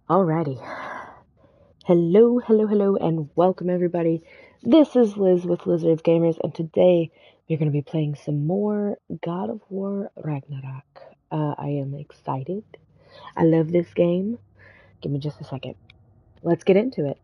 Alrighty. Hello, hello, hello, and welcome everybody. This is Liz with Lizards Gamers, and today we're going to be playing some more God of War Ragnarok. I am excited. I love this game. Give me just a second. Let's get into it.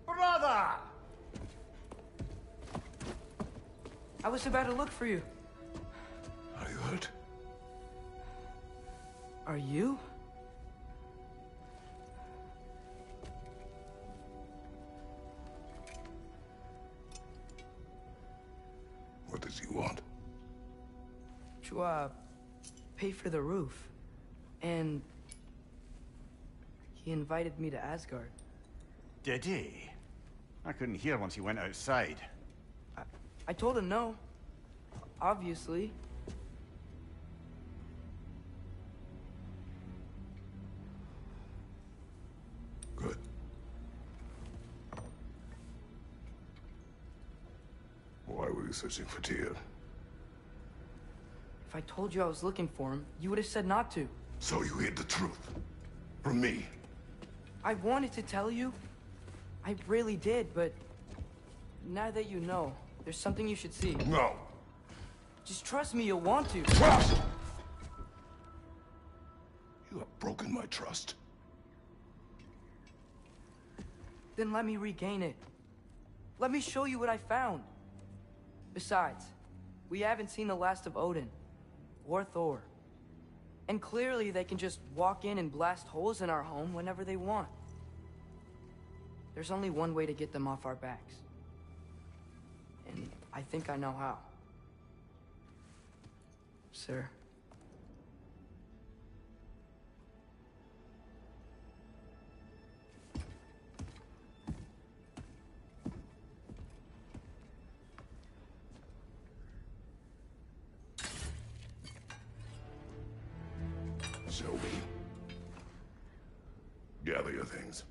Brother! I was about to look for you. Are you hurt? Are you? What does he want? To, pay for the roof. And he invited me to Asgard. Did he? I couldn't hear once he went outside. I told him no. Obviously. Good. Why were you searching for Tyr? If I told you I was looking for him, you would have said not to. So you hid the truth. From me. I wanted to tell you. I really did, but now that you know, there's something you should see. No. Just trust me, you'll want to. Trust! You have broken my trust. Then let me regain it. Let me show you what I found. Besides, we haven't seen the last of Odin or Thor. And clearly they can just walk in and blast holes in our home whenever they want. There's only one way to get them off our backs. And I think I know how. Sir. Show me. Gather your things.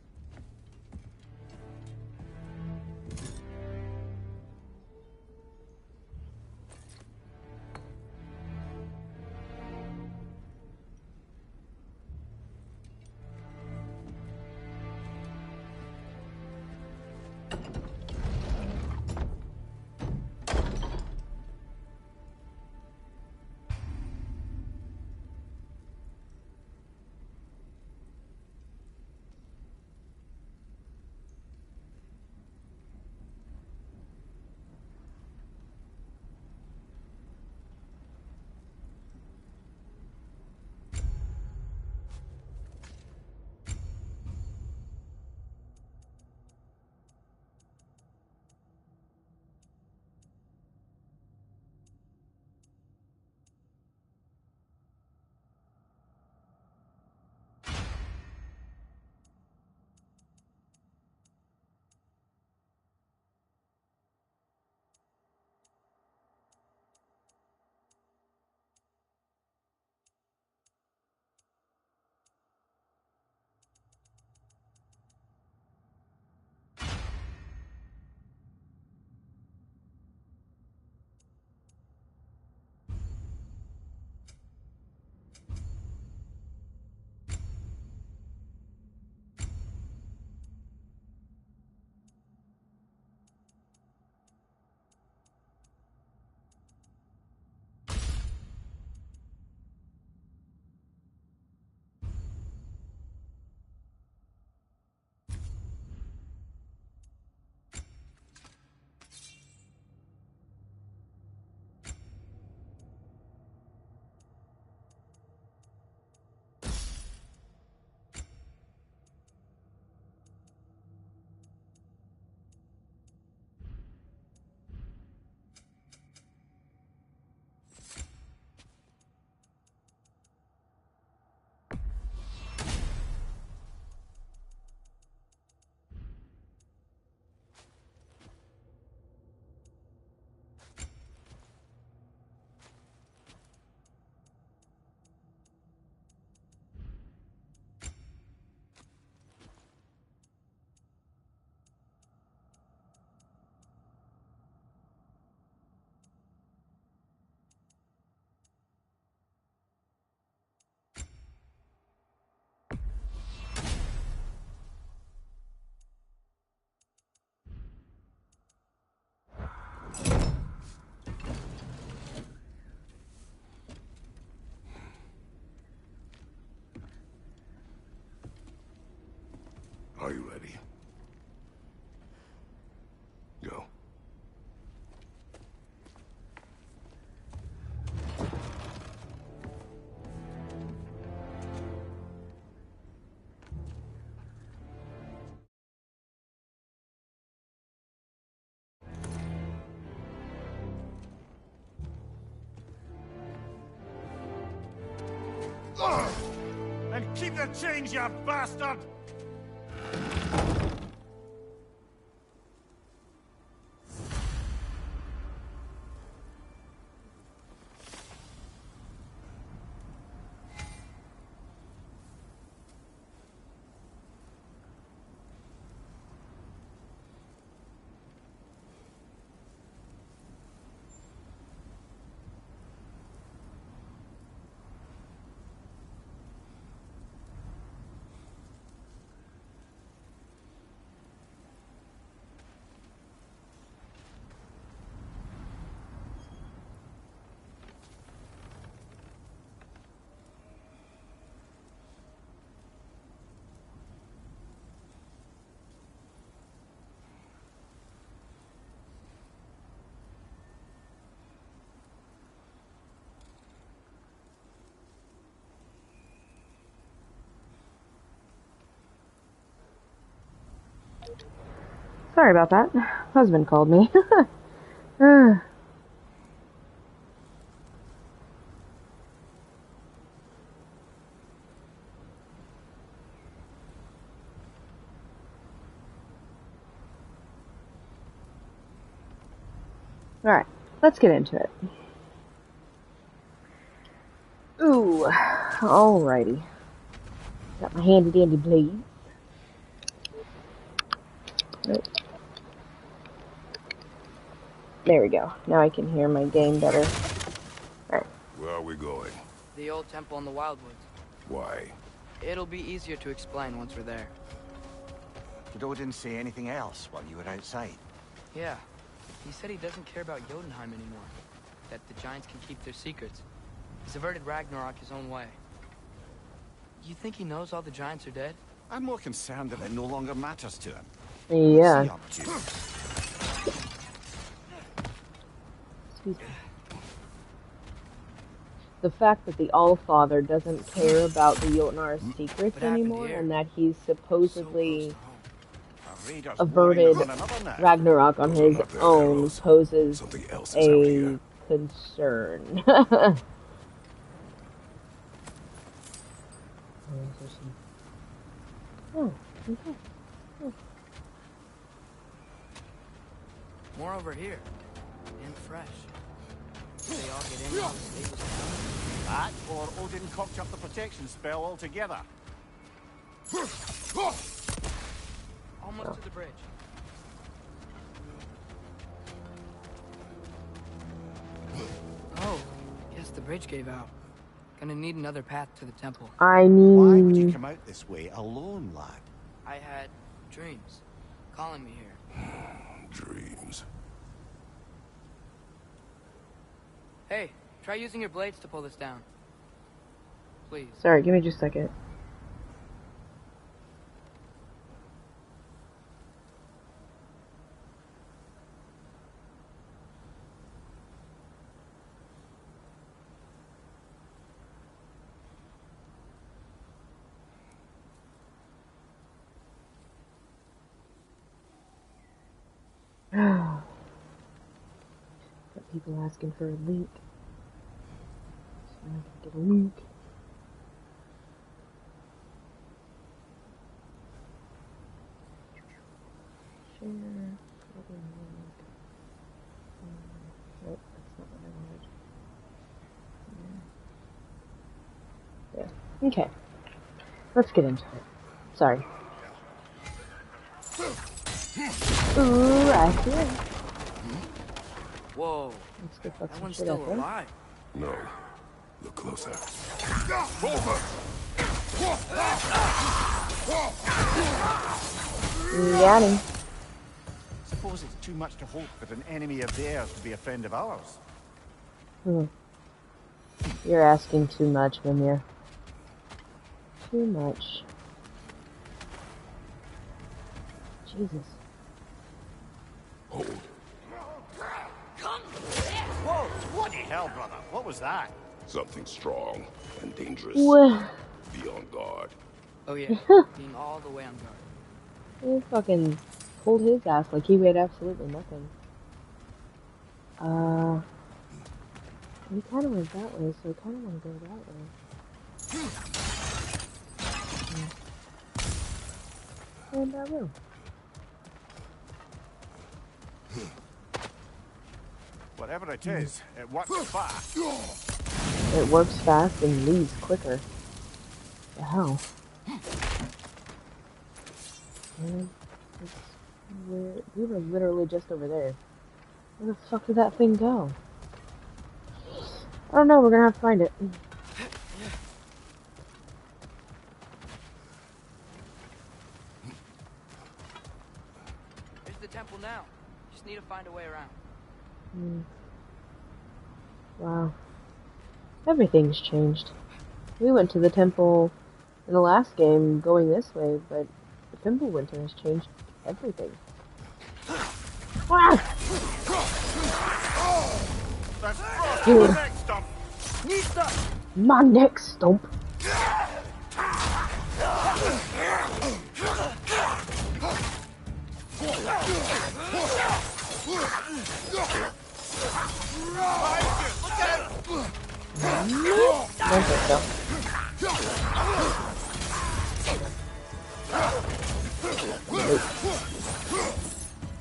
And keep the change, you bastard! Sorry about that. Husband called me. Alright, let's get into it. Ooh, alrighty. Got my handy dandy blades. Nope. There we go. Now I can hear my game better. Alright. Where are we going? The old temple in the Wildwoods. Why? It'll be easier to explain once we're there. Did Odin say anything else while you were outside? Yeah. He said he doesn't care about Jotunheim anymore. That the giants can keep their secrets. He's averted Ragnarok his own way. You think he knows all the giants are dead? I'm more concerned that it no longer matters to him. Yeah. What's he up to? Excuse me. The fact that the Allfather doesn't care about the Jotnar's secrets What happened anymore, here? and that he's supposedly So Our raiders averted warring one another now. Ragnarok on his Not their own arrows. poses Something else is out a here. concern. Oh, okay. more over here. And fresh. They all get in while the stables down. That, or Odin cocked up the protection spell altogether. Almost to the bridge. Oh, guess the bridge gave out. Gonna need another path to the temple. I Why would you mean, come out this way alone, lad? I had dreams calling me here. Dreams. Hey, try using your blades to pull this down. Please. sorry, give me just a second. Got people asking for a link. So I can get a link. Share. Other link. Nope, that's not what I wanted. Yeah. Okay. Let's get into it. Sorry. Ooh, I see it. Whoa, Let's go fuck that some one's shit still up there. alive. No. Look closer. Got him. Suppose it's too much to hope that an enemy of theirs would be a friend of ours. You're asking too much, Mimir. Too much. Jesus. Hold. Whoa! Bloody hell, brother! What was that? Something strong and dangerous. Well, Be on guard. Oh yeah, being all the way on guard. he fucking pulled his ass like he weighed absolutely nothing. He kind of went that way, so I kind of want to go that way. And I will. Whatever it is, it works fast. It works fast and leaves quicker. The hell? Man, we were literally just over there. Where the fuck did that thing go? I don't know, we're gonna have to find it. Here's the temple now. Just need to find a way around. Wow. Everything's changed. We went to the temple in the last game going this way, but the temple winter has changed everything. Ah! Dude. My neck stump.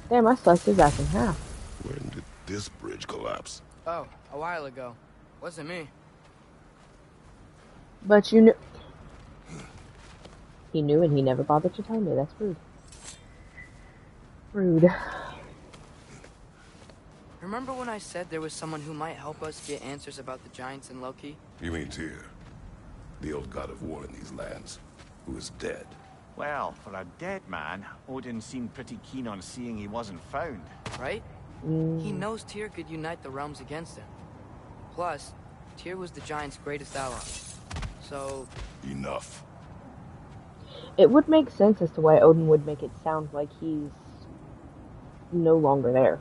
Damn, I sliced his ass in half. When did this bridge collapse? Oh, a while ago. Wasn't me. But you knew. He knew and he never bothered to tell me. That's rude. Rude. Remember when I said there was someone who might help us get answers about the giants and Loki? You mean Tyr, the old god of war in these lands, who is dead? Well, for a dead man, Odin seemed pretty keen on seeing he wasn't found. Right? He knows Tyr could unite the realms against him. Plus, Tyr was the giant's greatest ally. So... Enough. It would make sense as to why Odin would make it sound like he's no longer there.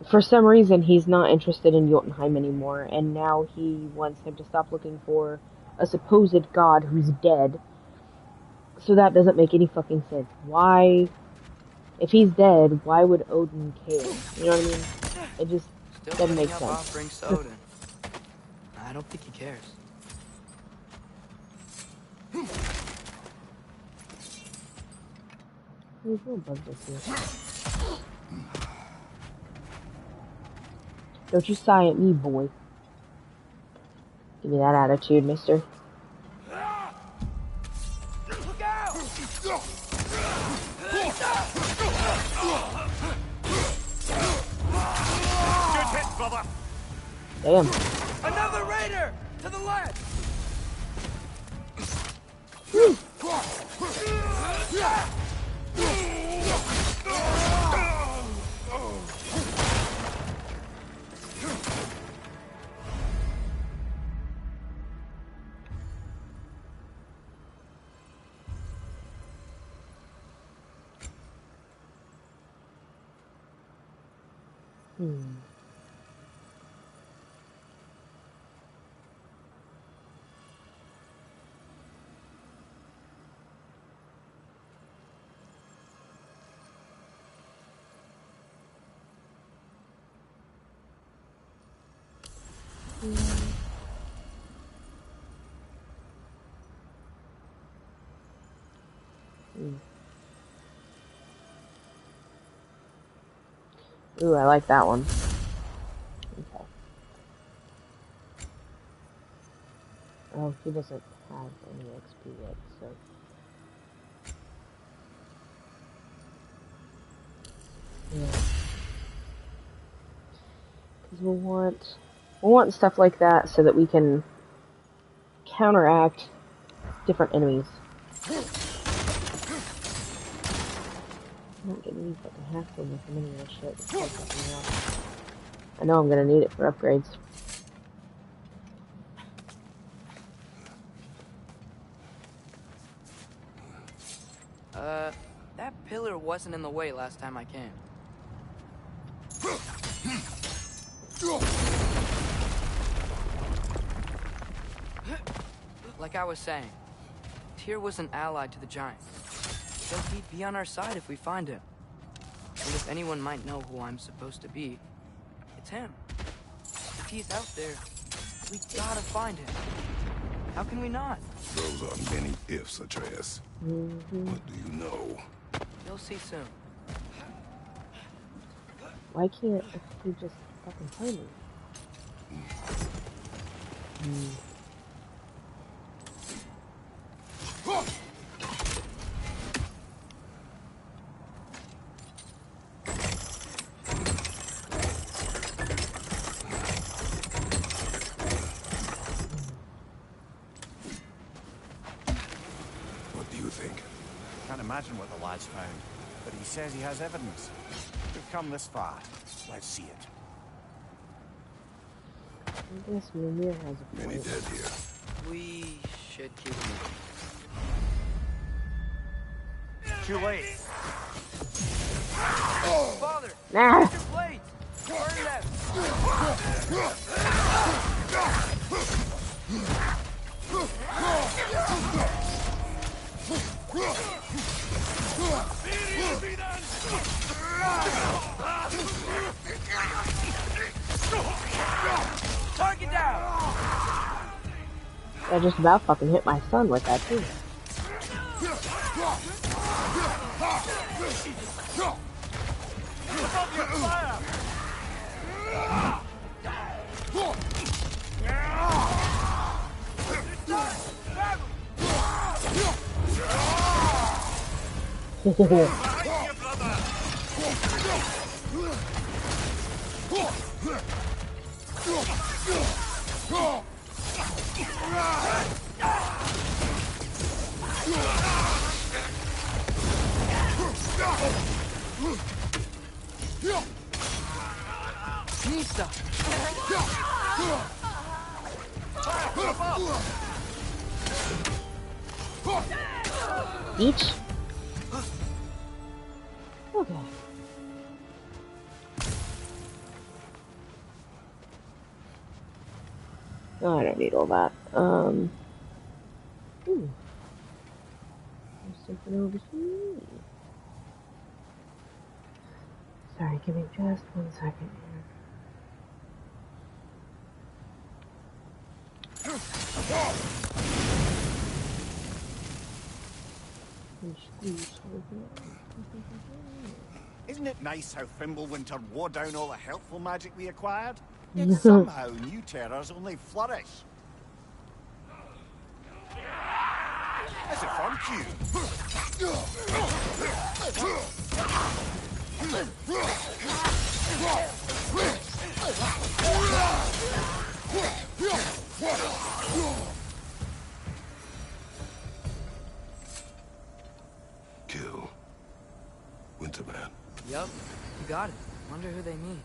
For some reason, he's not interested in Jotunheim anymore, and now he wants him to stop looking for a supposed god who's dead. So that doesn't make any fucking sense. Why, if he's dead, why would Odin care? You know what I mean? It just doesn't make sense. Offerings to Odin. I don't think he cares. There's no bugs here. Don't you sigh at me, boy. Give me that attitude, mister. Look out! Good hit, brother! Damn. Another raider! To the left! Ooh, I like that one. Okay. Oh, he doesn't have any XP yet, so... Yeah. Because we'll want stuff like that so that we can counteract different enemies. I'm not getting any fucking hassle with any of this shit. It's like something else. I know I'm gonna need it for upgrades. That pillar wasn't in the way last time I came. Like I was saying, Tyr was an ally to the giants. So he'd be on our side if we find him. And if anyone might know who I'm supposed to be, it's him. If he's out there, we gotta find him. How can we not? Those are many ifs, Atreus. What do you know? You'll see soon. Why can't he just fucking tell me? What do you think? Can't imagine what the lad's found, but he says he has evidence. We've come this far. Let's see it. I guess Mimir has a Many point. dead here. We should keep moving. Too late. Father! Nah! Use your blades! Burn them! Target down! I just about fucking hit my son with that too. Nista! Each? Okay. Oh, I don't need all that. Ooh. There's something over here. Sorry, give me just 1 second here. Isn't it nice how Fimbulwinter wore down all the helpful magic we acquired? Yet somehow new terrors only flourish. As it fun to you? Kill. Winterman. Yup, you got it. Wonder who they mean.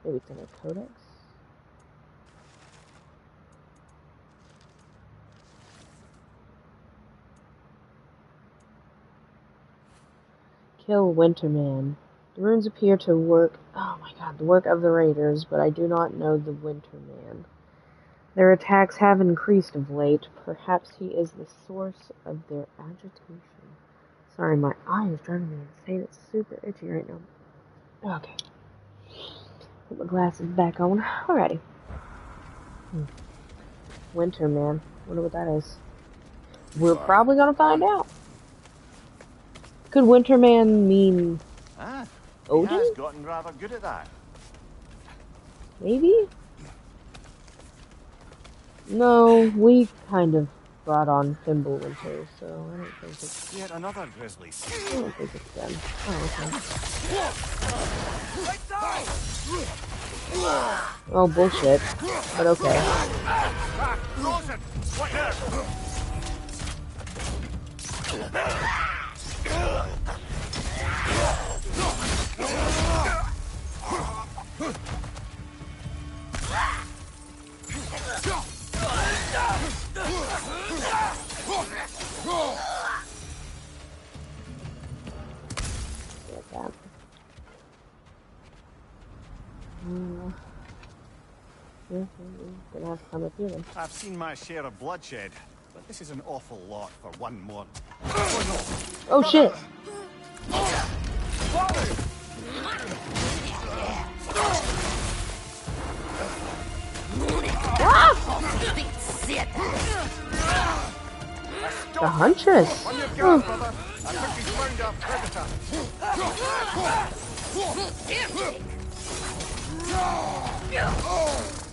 Maybe it's in a codex. Kill Winterman. The runes appear to work. Oh my god, the work of the raiders, but I do not know the Winterman. Their attacks have increased of late. Perhaps he is the source of their agitation. Sorry, my eye is driving me insane. It's super itchy right now. Okay. Put my glasses back on. Alrighty. Winterman. Wonder what that is. We're probably gonna find out. Could Winterman mean Odin? He has gotten rather good at that. Maybe? No, we kind of brought on Fimbulwinter, so I don't think it's... Yet another grisly I don't think it's them. Oh, okay. Oh, bullshit. But okay. Gonna have to come with you then. I've seen my share of bloodshed, but this is an awful lot for one more. Oh shit! The Huntress! On your guard, brother. I think he's found our predator.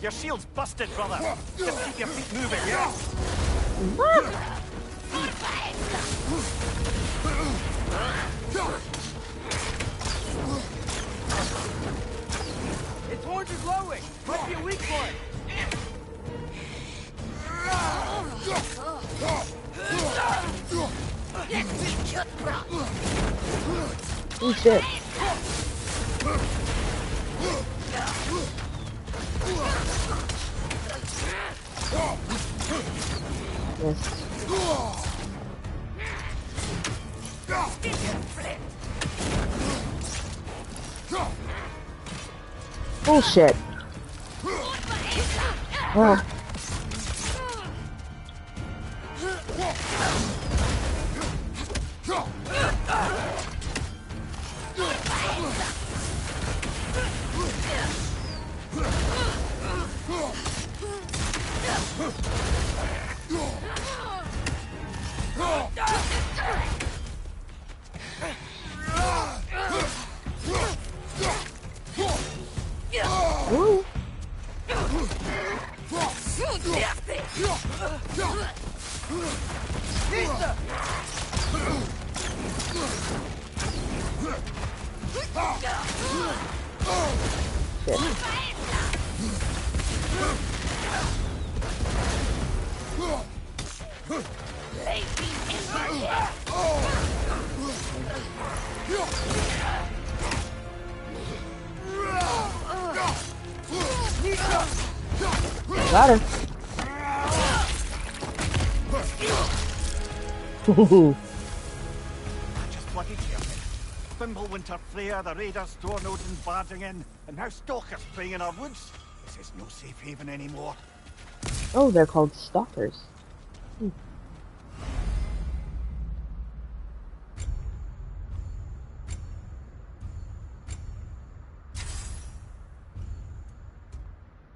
Your shield's busted, brother. Just keep your feet moving, yeah? What? Its horns are glowing. Might be a weak point. Oh shit. Yes. Bullshit. Oh. Ooh. Shit. Got her. Just bloody careful. Fimbulwinter Freya, the raiders, storm Odin barging in, and now stalkers preying in our woods. This is no safe haven anymore. Oh, they're called stalkers. Hmm.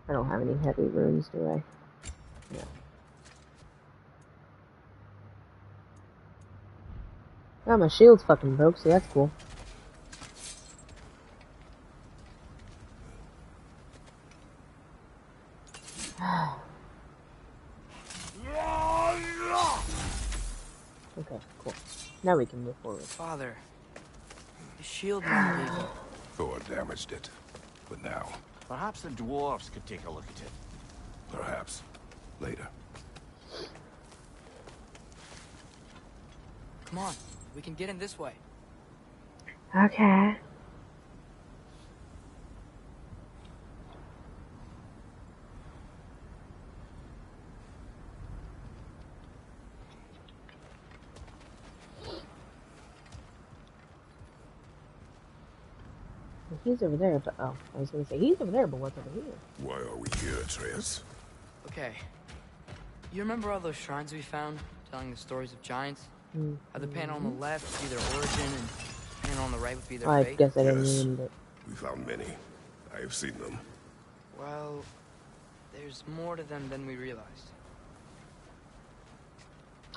I don't have any heavy runes, do I? No. Oh, my shield's fucking broke, so that's cool. Okay, cool. Now we can move forward. Father, the shield not leaving. Thor damaged it. But now, Perhaps the dwarves could take a look at it. perhaps, later. Come on, we can get in this way. Okay. He's over there, but oh, I was gonna say he's over there, but what's over here? Why are we here, Atreus? Okay. You remember all those shrines we found, telling the stories of giants? How the panel on the left would be their origin, and the panel on the right would be their I fate? guess I didn't Yes. read it. We found many. I have seen them. Well, there's more to them than we realized.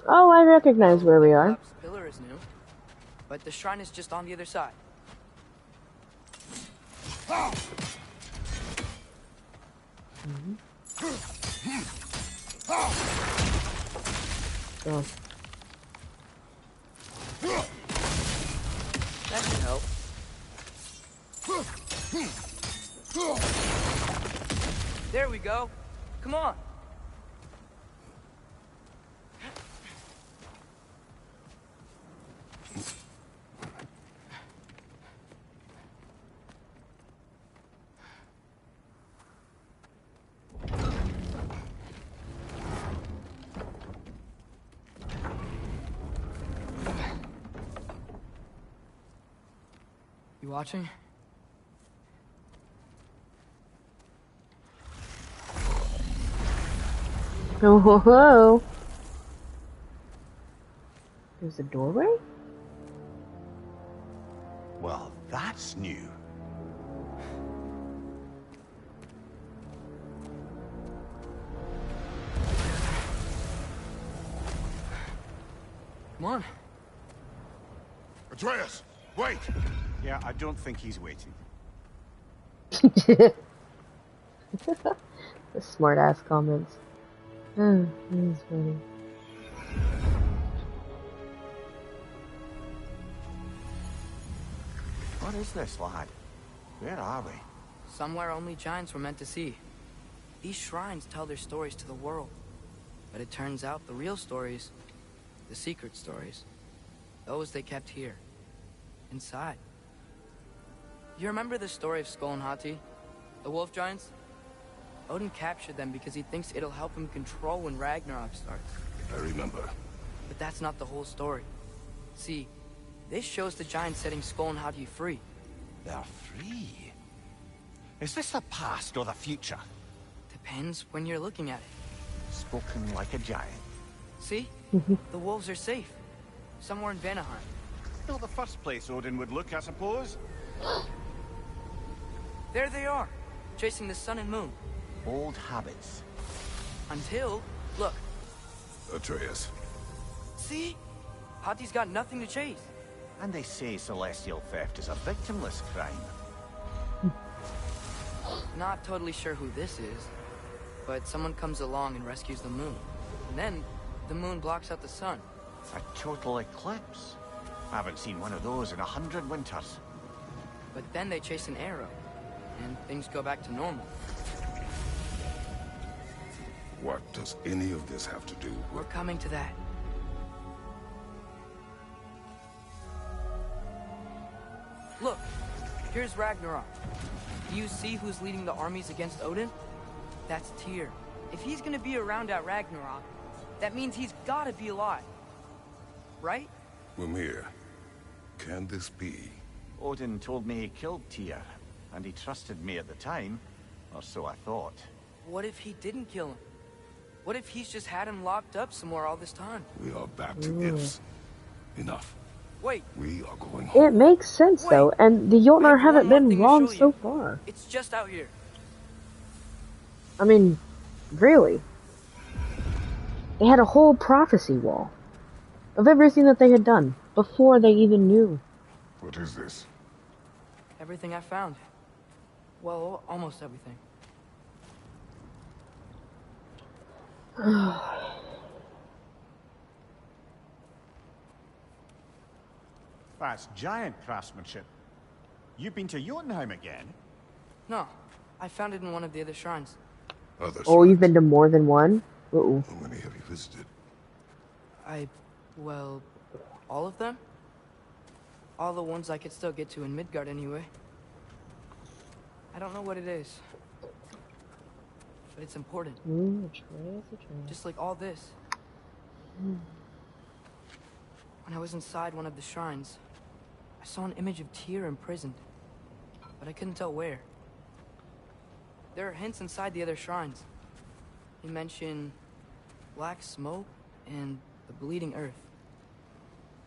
Oh, I recognize where we The are. collapsed pillar is new, but the shrine is just on the other side. Oh. That should help. There we go. Come on. You watching? Oh, ho, ho. There's a doorway? Well, that's new. Come on. Atreus, wait! Yeah, I don't think he's waiting. The smart ass comments. Oh, that is funny. What is this, lad? Where are we? Somewhere only giants were meant to see. These shrines tell their stories to the world. But it turns out the real stories, the secret stories, those they kept here, inside. You remember the story of Skull and Hati? The wolf giants? Odin captured them because he thinks it'll help him control when Ragnarok starts. I remember. But that's not the whole story. See, this shows the giants setting Skull and Hati free. They're free. Is this the past or the future? Depends when you're looking at it. Spoken like a giant. See? The wolves are safe. Somewhere in Vanaheim. Not the first place Odin would look, I suppose. There they are, chasing the sun and moon. Old habits. Until, look, Atreus. see? Hati's got nothing to chase. And they say celestial theft is a victimless crime. Not totally sure who this is, but someone comes along and rescues the moon. And then, the moon blocks out the sun. A total eclipse. I haven't seen one of those in 100 winters. But then they chase an arrow, and things go back to normal. What does any of this have to do We're with... coming to that. Look, here's Ragnarok. Do you see who's leading the armies against Odin? That's Tyr. If he's gonna be around at Ragnarok, that means he's gotta be alive. Right? Mimir, can this be? Odin told me he killed Tyr, and he trusted me at the time, or so I thought. What if he didn't kill him? What if he's just had him locked up somewhere all this time? We are back to ifs. Enough. Wait, We are going home. It makes sense though, and the I Jotnar have haven't one more been thing to wrong show so you. far. It's just out here. I mean, really. They had a whole prophecy wall of everything that they had done before they even knew. What is this? Everything I found. Well, almost everything. That's giant craftsmanship. You've been to Jotunheim again? No, I found it in one of the other shrines. Others. Oh, you've been to more than one? Uh-oh. How many have you visited? Well, all of them? All the ones I could still get to in Midgard anyway. I don't know what it is. But it's important. Just like all this. When I was inside one of the shrines, I saw an image of Tyr imprisoned. But I couldn't tell where. There are hints inside the other shrines. You mention black smoke and the bleeding earth.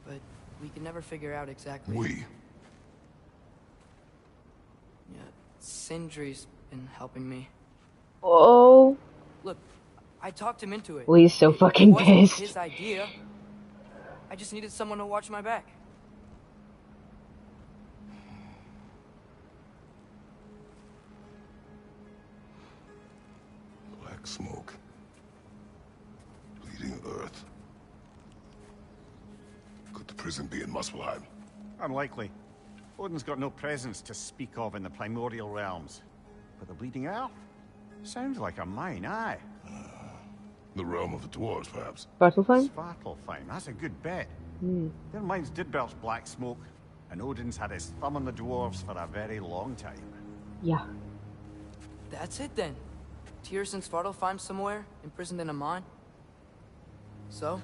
But we could never figure out exactly. We. Yeah, Sindri's been helping me. Oh. Look, I talked him into it. Well, he's so It fucking wasn't pissed. his idea. I just needed someone to watch my back. Black smoke. Bleeding earth. Could the prison be in Muspelheim? Unlikely. Odin's got no presence to speak of in the primordial realms. But the Bleeding Earth? Sounds like a mine, aye. The realm of the dwarves, perhaps. Svartalfheim? Svartalfheim, that's a good bet. Their mines did belch black smoke, and Odin's had his thumb on the dwarves for a very long time. Yeah. That's it then. Tyr's in Svartalfheim somewhere, imprisoned in a mine. So,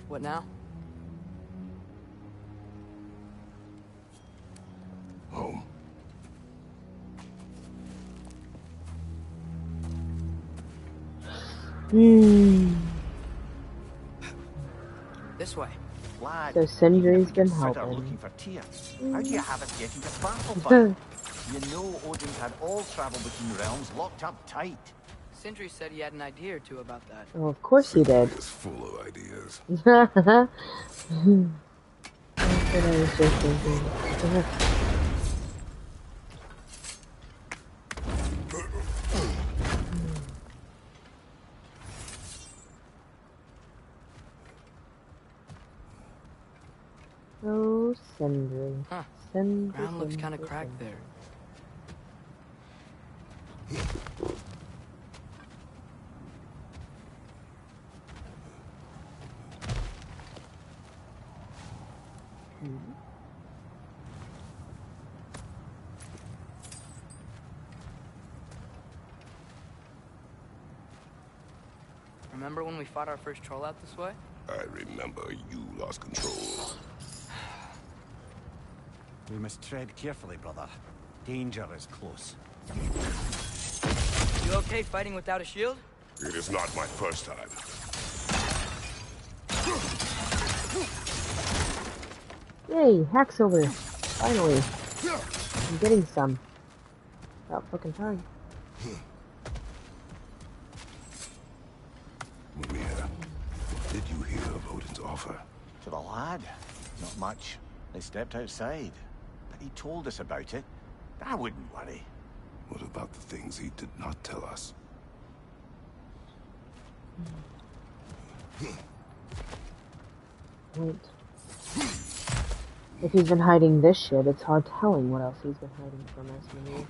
what now? Home. This way. Lad, So Sindri's been consider helping. looking for Tyr. How do you have it getting to Svartalfheim? You know Odin's had all travel between realms locked up tight. Sindri said he had an idea or two about that. Oh, of course he did. Is full of ideas. That's what I was just thinking. Oh, Sindri. Huh. Sindri. Ground looks kind of cracked there. Remember when we fought our first troll out this way? I remember you lost control. We must tread carefully, brother. Danger is close. You okay fighting without a shield? It is not my first time. Yay, Hacksilver. Finally. I'm getting some. About fucking time. Maria, did you hear of Odin's offer? To the lad? Not much. They stepped outside. But he told us about it. I wouldn't worry. What about the things he did not tell us? Wait. If he's been hiding this shit, it's hard telling what else he's been hiding from us, Maria.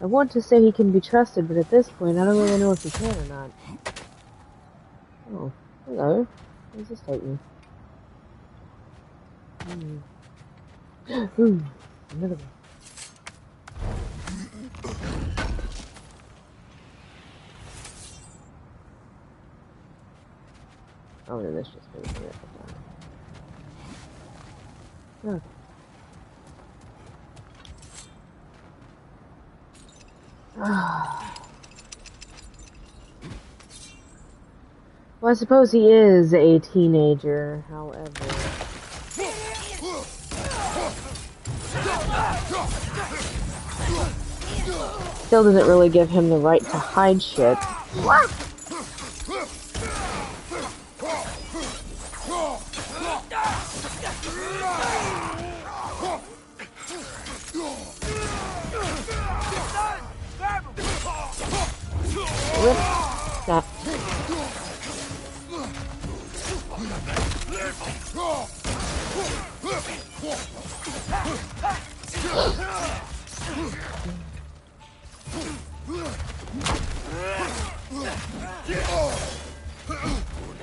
I want to say he can be trusted, but at this point, I don't really know if he can or not. Oh, hello. What does this take me? Ooh, another one. Oh, no, this just brings me up and down. Okay. Well, I suppose he is a teenager, however. Still doesn't really give him the right to hide shit. What? Rip that.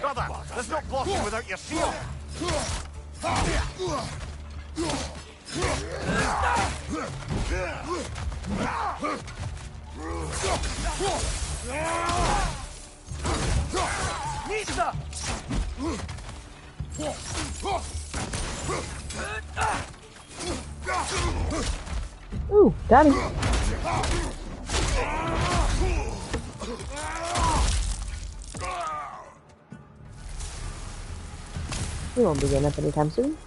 Brother, there's no blocking without your shield. Nisa! Ooh, got him. We won't be getting up anytime soon.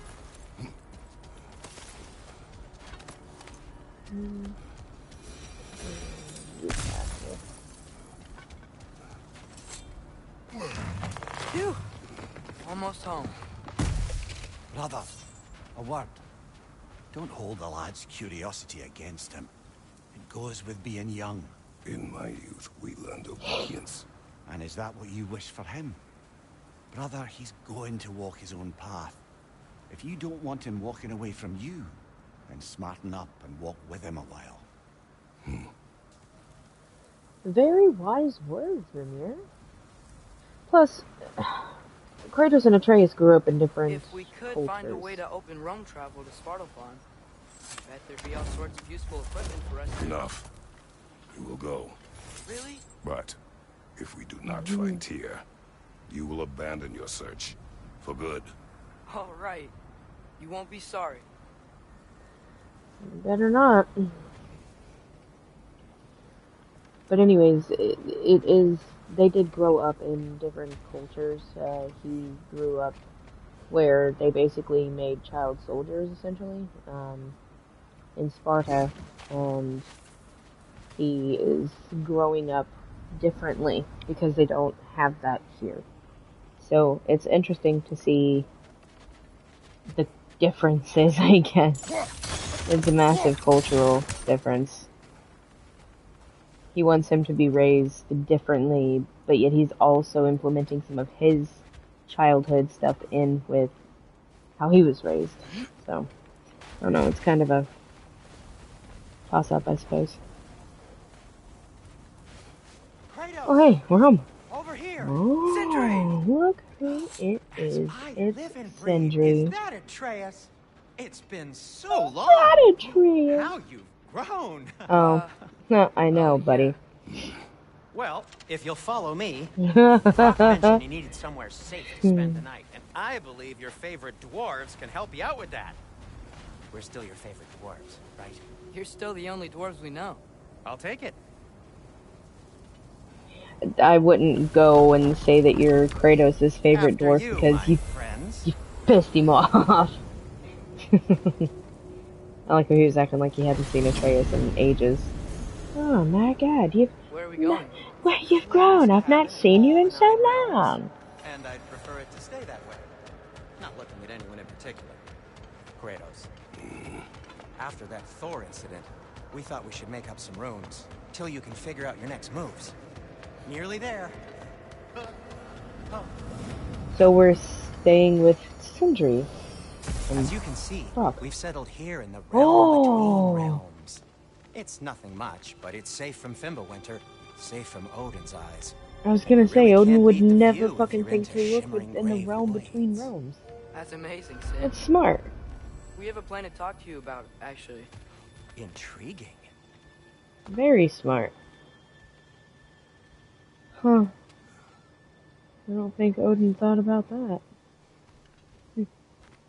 Phew. Almost home. Brother, a word. Don't hold the lad's curiosity against him. It goes with being young. In my youth, we learned obedience. And is that what you wish for him? Brother, he's going to walk his own path. If you don't want him walking away from you, then smarten up and walk with him a while. Very wise words, Mimir. Plus, Kratos and Atreus grew up in different If we could cultures. find a way to open roam travel to Svartalfheim, I bet there'd be all sorts of useful equipment for us to... Enough. We will go. Really? But if we do not find Tyr, you will abandon your search. For good. All right. You won't be sorry. Better not. But anyways, it is. They did grow up in different cultures. He grew up where they basically made child soldiers, essentially, in Sparta, and he is growing up differently because they don't have that here. So it's interesting to see the differences, I guess. It's a massive cultural difference. He wants him to be raised differently, but yet he's also implementing some of his childhood stuff in with how he was raised. So, I don't know, it's kind of a toss-up, I suppose. Kratos! Oh, hey, we're home. Over here! Oh, Sindri! look who it is. It's Sindri. Is that Atreus? It's been so long. Atreus. How you've grown. Oh, no, I know, buddy. Well, if you'll follow me, Doc mentioned you needed somewhere safe to spend the night, and I believe your favorite dwarves can help you out with that. We're still your favorite dwarves, right? You're still the only dwarves we know. I'll take it. I wouldn't go and say that you're Kratos' favorite After dwarf you, because my friends. you pissed him off. I like how he was acting like he hadn't seen Atreus in ages. Oh my god, Where are we going? Where you've grown, I've not seen you in so long. And I'd prefer it to stay that way. Not looking at anyone in particular. Kratos. After that Thor incident, we thought we should make up some runes, till you can figure out your next moves. Nearly there. So we're staying with Sindri. As you can see, Fuck. we've settled here in the realm Oh. between realms. It's nothing much, but it's safe from Fimbulwinter, safe from Odin's eyes. I was gonna say, Really Odin can't would beat the never view if fucking you're think into to look shimmering in the gray realm between blades. realms. That's amazing, Sid. That's smart. We have a plan to talk to you about, actually. Intriguing. Very smart. Huh. I don't think Odin thought about that.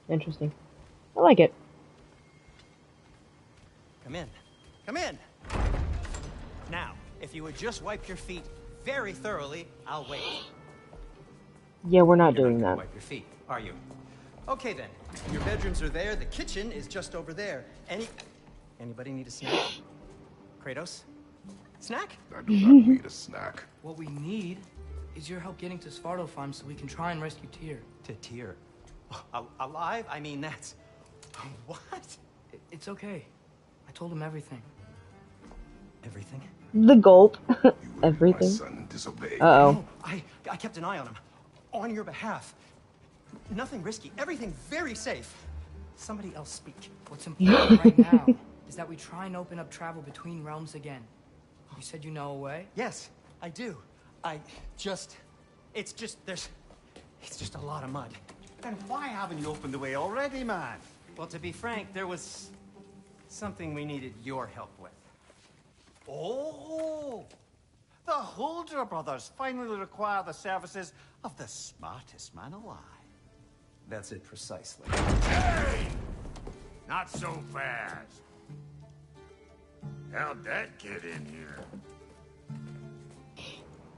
Interesting. I like it. Come in. Come in. Now, if you would just wipe your feet very thoroughly, I'll wait. Yeah, we're not You're doing gonna that. wipe your feet, are you? Okay then. Your bedrooms are there. The kitchen is just over there. Anybody need a snack? Kratos? Snack? I do not need a snack. What we need is your help getting to Svartalfheim so we can try and rescue Tyr. To Tyr. Alive? I mean, that's... What? It's okay. I told him everything. Everything? The gulp. You and my Everything. son disobeyed. Uh-oh. No, I kept an eye on him. On your behalf. Nothing risky. Everything very safe. Somebody else speak. What's important right now is that we try and open up travel between realms again. You said you know a way? Yes, I do. It's just a lot of mud. Then why haven't you opened the way already, man? Well, to be frank, there was something we needed your help with. Oh! The Huldra brothers finally require the services of the smartest man alive. That's it precisely. Hey! Not so fast. How'd that get in here?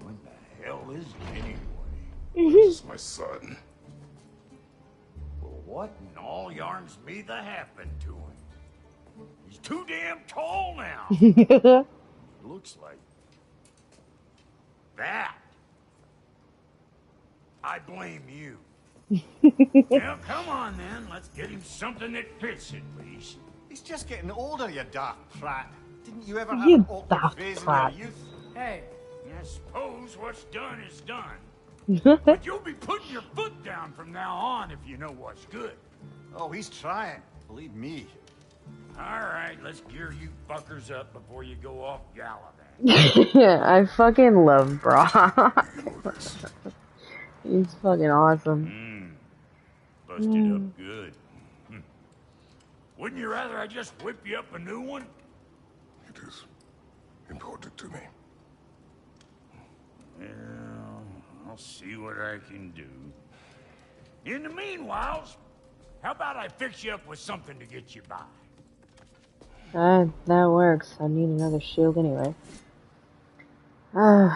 What the hell is it anyway? This is my son. Well, what in all yarns me that happened to him? He's too damn tall now. Looks like that. I blame you. Well, come on then. Let's get him something that fits at least. He's just getting older, you daft prat. Didn't you ever have You an awkward daft phase in prat. your youth? Hey, I suppose what's done is done. But you'll be putting your foot down from now on if you know what's good. Oh, he's trying. Believe me. All right, let's gear you fuckers up before you go off gallivanting. I fucking love Brock. You know this. He's fucking awesome. Busted up good. Wouldn't you rather I just whip you up a new one? It is important to me. Well, I'll see what I can do. In the meanwhile, how about I fix you up with something to get you by? That works. I need another shield anyway. The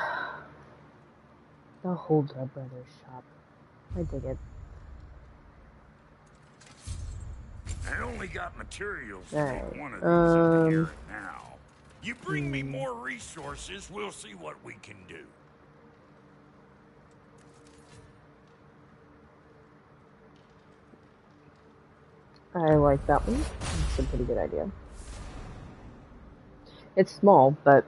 Holder Brothers shop. I dig it. I only got materials to Alright, make one of these in here and now. You bring me more resources, we'll see what we can do. I like that one. It's a pretty good idea. It's small, but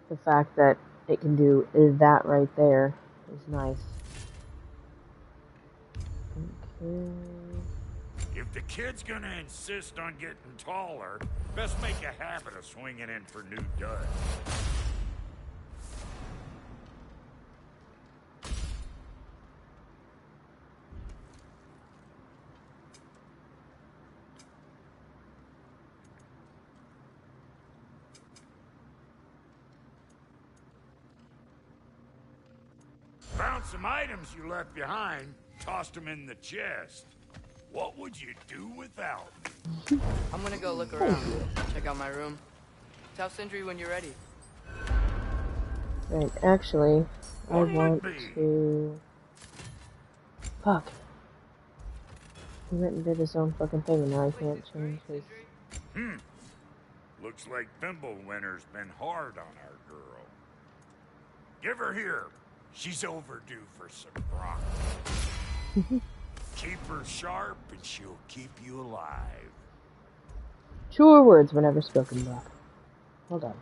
the fact that it can do that right there is nice. Okay. If the kid's gonna insist on getting taller, best make a habit of swinging in for new duds. Found some items you left behind, tossed them in the chest. What would you do without me? I'm gonna go look around. Check out my room. Tell Sindri when you're ready. Right, actually, I What'll it want be? to... Fuck. He went and did his own fucking thing and now I can't change his... Looks like Thimblewinter's been hard on our girl. Give her here. She's overdue for some broth. Keep her sharp and she'll keep you alive. Truer words were never spoken, Brock. Hold on.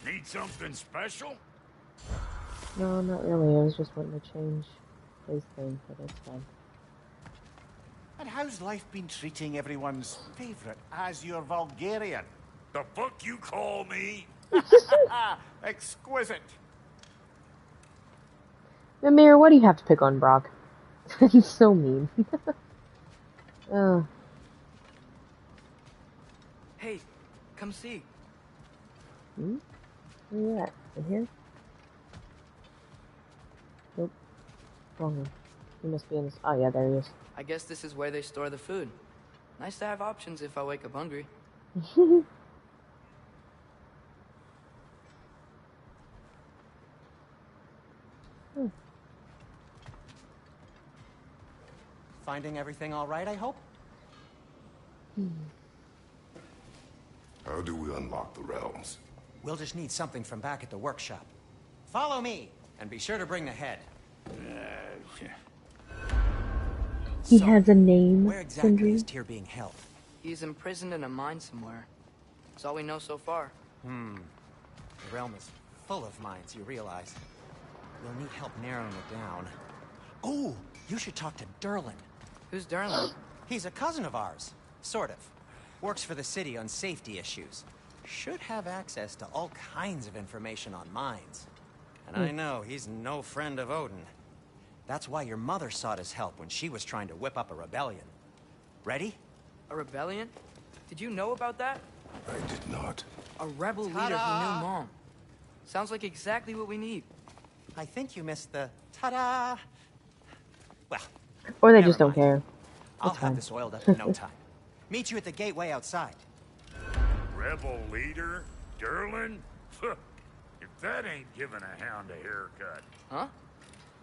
Need something special? No, not really. I was just wanting to change his thing, but it's fine. And how's life been treating everyone's favourite Azure Vulgarian? The fuck you call me? Exquisite. Mimir, why do you have to pick on Brock? He's so mean. Hey, come see. Where you at? In here? Nope. Wrong one. He must be in this. Oh, yeah, there he is. I guess this is where they store the food. Nice to have options if I wake up hungry. Finding everything all right, I hope? How do we unlock the realms? We'll just need something from back at the workshop. Follow me, and be sure to bring the head. He has a name, Where exactly Sindri? is Tyr being held? He's imprisoned in a mine somewhere. That's all we know so far. The realm is full of mines, you realize. We'll need help narrowing it down. Oh, you should talk to Durlin. Who's Darlin? He's a cousin of ours. Sort of. Works for the city on safety issues. Should have access to all kinds of information on mines. And I know he's no friend of Odin. That's why your mother sought his help when she was trying to whip up a rebellion. Ready? A rebellion? Did you know about that? I did not. A rebel leader who knew Mom. Sounds like exactly what we need. I think you missed the ta-da. Well, Or they never just don't mind. care. I'll It's have fine. this oiled up in no time. Meet you at the gateway outside. Rebel leader? Durlin? If that ain't giving a hound a haircut. Huh?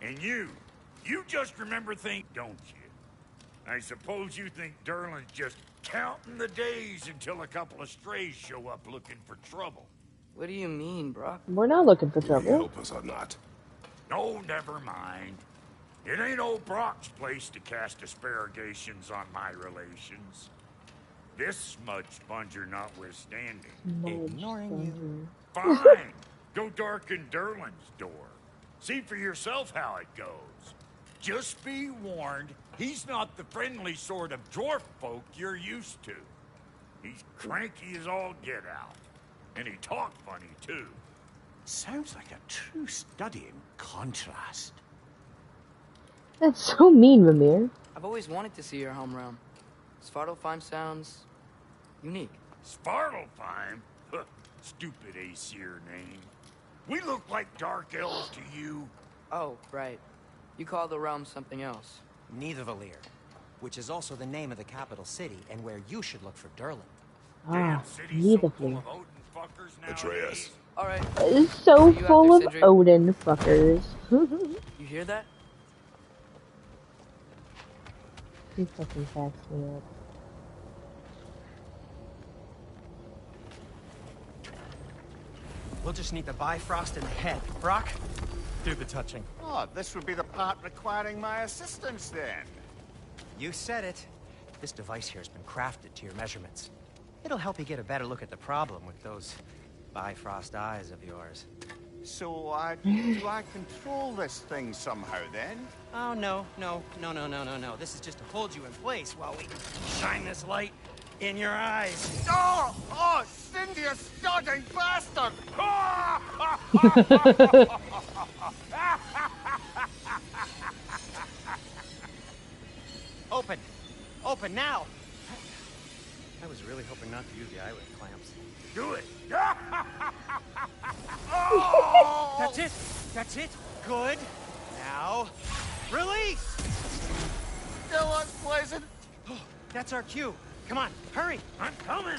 And you just remember things, don't you? I suppose you think Durlin's just counting the days until a couple of strays show up looking for trouble. What do you mean, Brock? We're not looking for Will you trouble. help us or not? No, never mind. It ain't old Brock's place to cast asparagations on my relations. This smudge sponger notwithstanding. Ignoring you. Fine. Go darken Durlin's door. See for yourself how it goes. Just be warned, he's not the friendly sort of dwarf folk you're used to. He's cranky as all get out. And he talked funny, too. Sounds like a true study in contrast. That's so mean, Mimir. I've always wanted to see your home realm. Svartalfheim sounds unique. Svartalfheim? Huh, stupid Aesir name. We look like dark elves to you. Oh, right. You call the realm something else. Nidavellir. which is also the name of the capital city and where you should look for Durlin. Ah, Damn city's so beautifully. full of Odin fuckers nowadays. Atreus. All right. It's so You out full there, of Sindri? Odin fuckers. You hear that? He fucking backs me up. We'll just need the Bifrost in the head. Brock, do the touching. Oh, this would be the part requiring my assistance then. You said it. This device here has been crafted to your measurements. It'll help you get a better look at the problem with those Bifrost eyes of yours. So, do I control this thing somehow then? Oh, no. This is just to hold you in place while we shine this light in your eyes. Oh, Cindy, you starting bastard! Open now! I was really hoping not to use the eyelid clamps. Do it. That's it. Good. Now, release! Still unpleasant. Oh, that's our cue. Come on, hurry. I'm coming.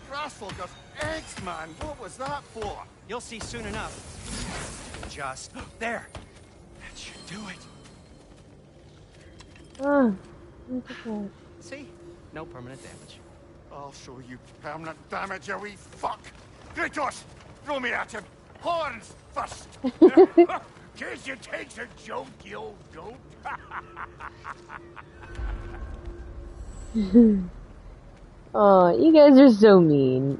Grassful got eggs, man. What was that for? You'll see soon enough. Just there. That should do it. Ah, look at that. See? No permanent damage. I'll show you permanent damage, you wee fuck. Kratos, throw me at him. Horns first. Guess you takes a joke, you old goat. Oh, you guys are so mean.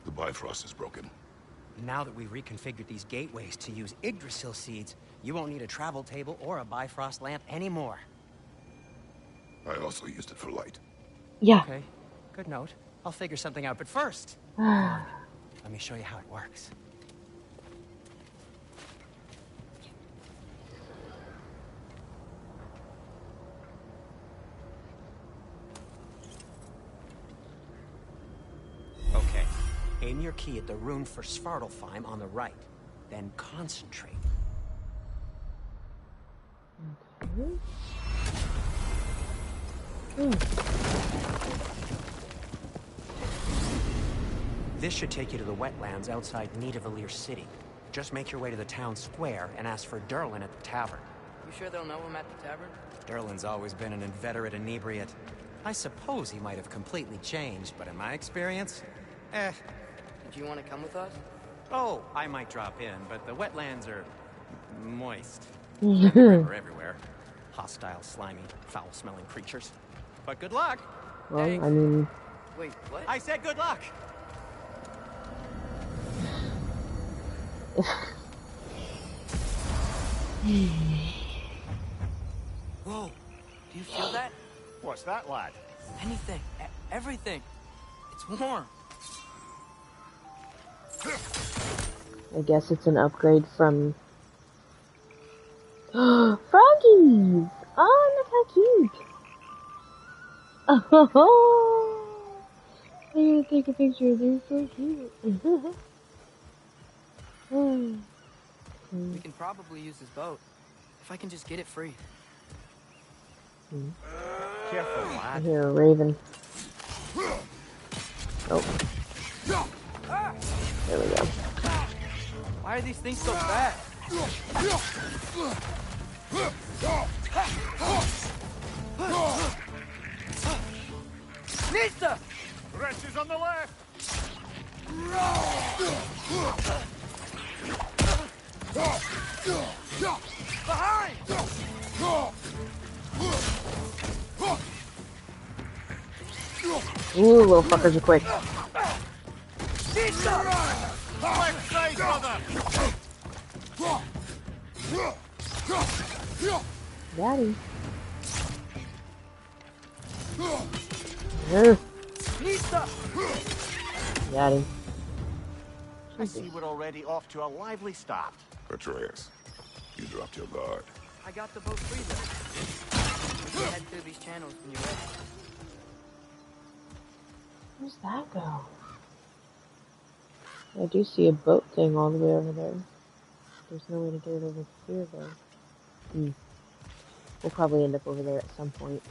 The Bifrost is broken. Now that we've reconfigured these gateways to use Yggdrasil seeds, you won't need a travel table or a Bifrost lamp anymore. I also used it for light. Yeah. Okay, good note. I'll figure something out, but first, come on. Let me show you how it works. Okay, aim your key at the rune for Svartalfheim on the right, then concentrate. This should take you to the wetlands outside Nidavellir City. Just make your way to the town square and ask for Durlin at the tavern. You sure they'll know him at the tavern? Durlin's always been an inveterate inebriate. I suppose he might have completely changed, but in my experience, Did you want to come with us? Oh, I might drop in, but the wetlands are moist. And the river everywhere. Hostile, slimy, foul-smelling creatures. But good luck. Well, Thanks. I mean, Wait, what? I said good luck. Whoa, do you feel that? What's that, lad? Anything, everything. It's warm. I guess it's an upgrade from... Froggies! Oh, look how cute! Oh, I gotta take a picture, they're so cute. We can probably use this boat. If I can just get it free. Careful, I lad. hear a raven. Oh. There we go. Why are these things so fast? Nista! Rest is on the left. Behind! Ooh, little fuckers are quick. Nista! Left side, brother. Daddy. Ugh, Nista! Daddy. I see we're already off to a lively start. Atreus, you dropped your guard. I got the boat free though. We can head through these channels when you're ready. Where's that go? I do see a boat thing all the way over there. There's no way to get it over here, though. We'll probably end up over there at some point.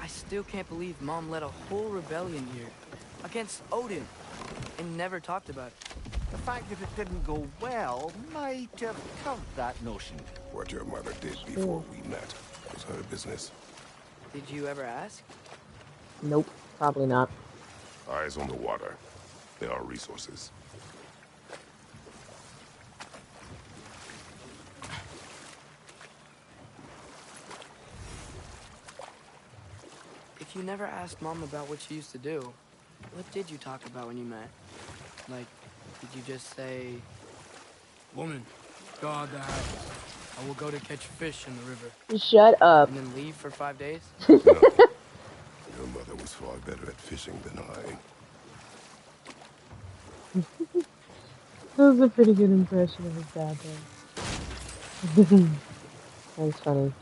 I still can't believe Mom led a whole rebellion here against Odin and never talked about it. The fact that it didn't go well might have covered that notion. What your mother did before we met was her business. Did you ever ask? Nope, probably not. Eyes on the water. There are resources. If you never asked Mom about what she used to do, what did you talk about when you met? Like, did you just say, "Woman, guard the house. I will go to catch fish in the river." Shut up. And then leave for 5 days? No. Your mother was far better at fishing than I. That was a pretty good impression of his dad, though. That was funny.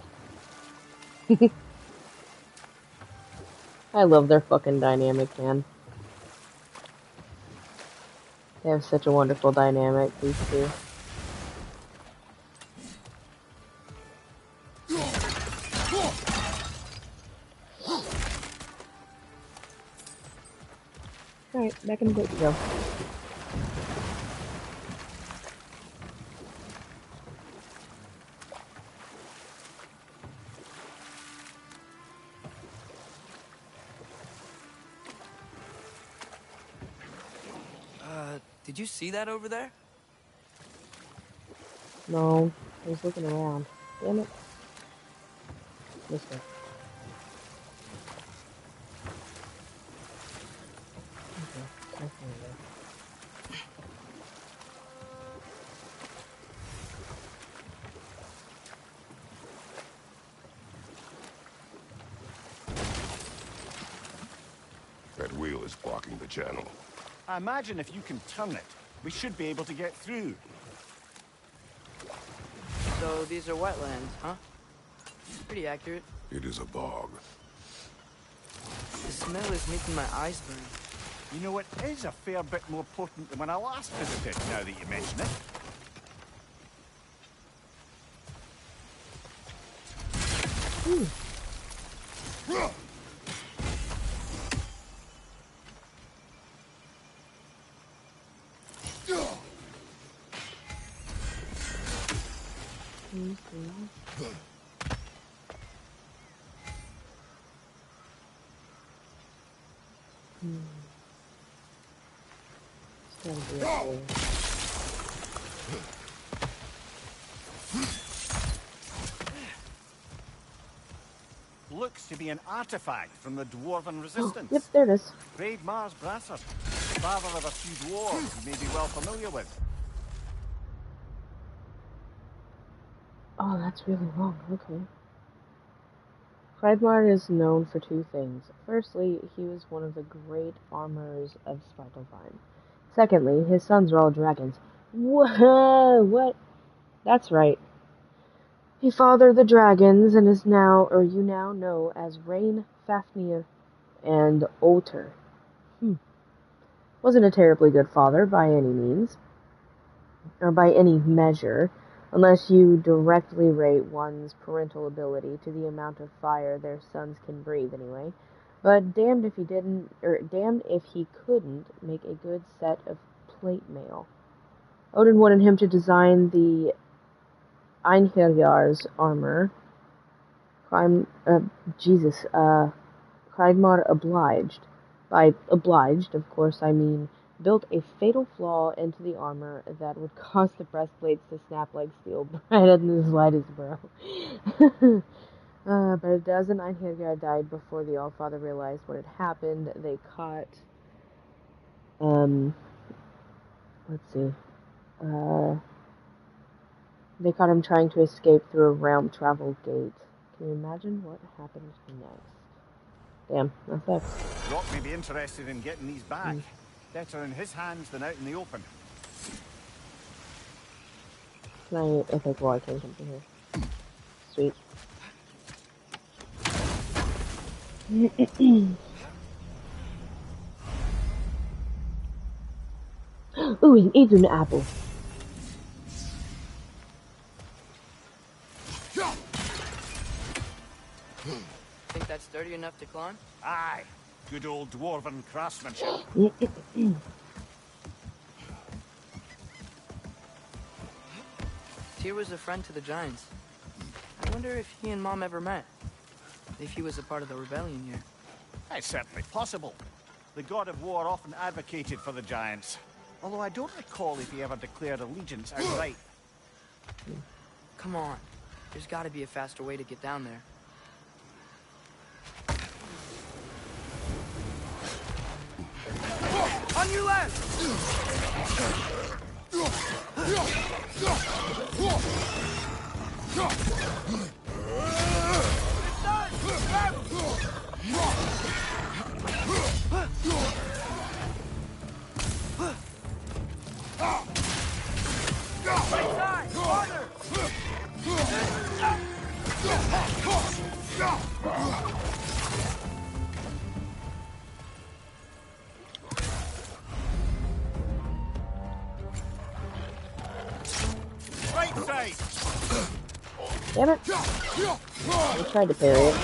I love their fucking dynamic, man. They have such a wonderful dynamic, these two. Alright, back in the boat we go. Did you see that over there? No, I was looking around. Damn it. This way. Okay, that's there. That wheel is blocking the channel. I imagine if you can turn it, we should be able to get through. So these are wetlands, huh? Pretty accurate. It is a bog. The smell is making my eyes burn. You know, it is a fair bit more potent than when I last visited, now that you mention it. It's gotta be up there. Looks to be an artifact from the Dwarven Resistance. Yep, there it is. Raid Mars Brasser, father of a few dwarves you may be well familiar with. Oh, that's really long. Okay. Hreidmar is known for two things. Firstly, he was one of the great armorers of Svartalfheim. Secondly, his sons are all dragons. Whoa! What? That's right. He fathered the dragons and is now, or you now know as Rain, Fafnir, and Olter. Wasn't a terribly good father by any means, or by any measure, unless you directly rate one's parental ability to the amount of fire their sons can breathe anyway. But damned if he didn't, or damned if he couldn't make a good set of plate mail. Odin wanted him to design the Einherjar's armor. Hreidmar obliged. By obliged, of course, I mean built a fatal flaw into the armor that would cause the breastplates to snap like steel right in the slightest, bro. But a dozen Einherjar died before the Allfather realized what had happened. They caught, let's see, they caught him trying to escape through a realm travel gate. Can you imagine what happened next? Damn, that sucks. Rock may be interested in getting these back. Better in his hands than out in the open. Can I? Okay, cool. I can come from here. Sweet. Ooh, an even apple. Think that's sturdy enough to climb? Aye. Good old dwarven craftsmanship. Tyr was a friend to the giants. I wonder if he and Mom ever met. If he was a part of the rebellion here. It's certainly possible. The god of war often advocated for the giants. Although I don't recall if he ever declared allegiance outright. Come on. There's gotta be a faster way to get down there. On your left! Right side! Harder! Right side! Damn it! I tried to parry it.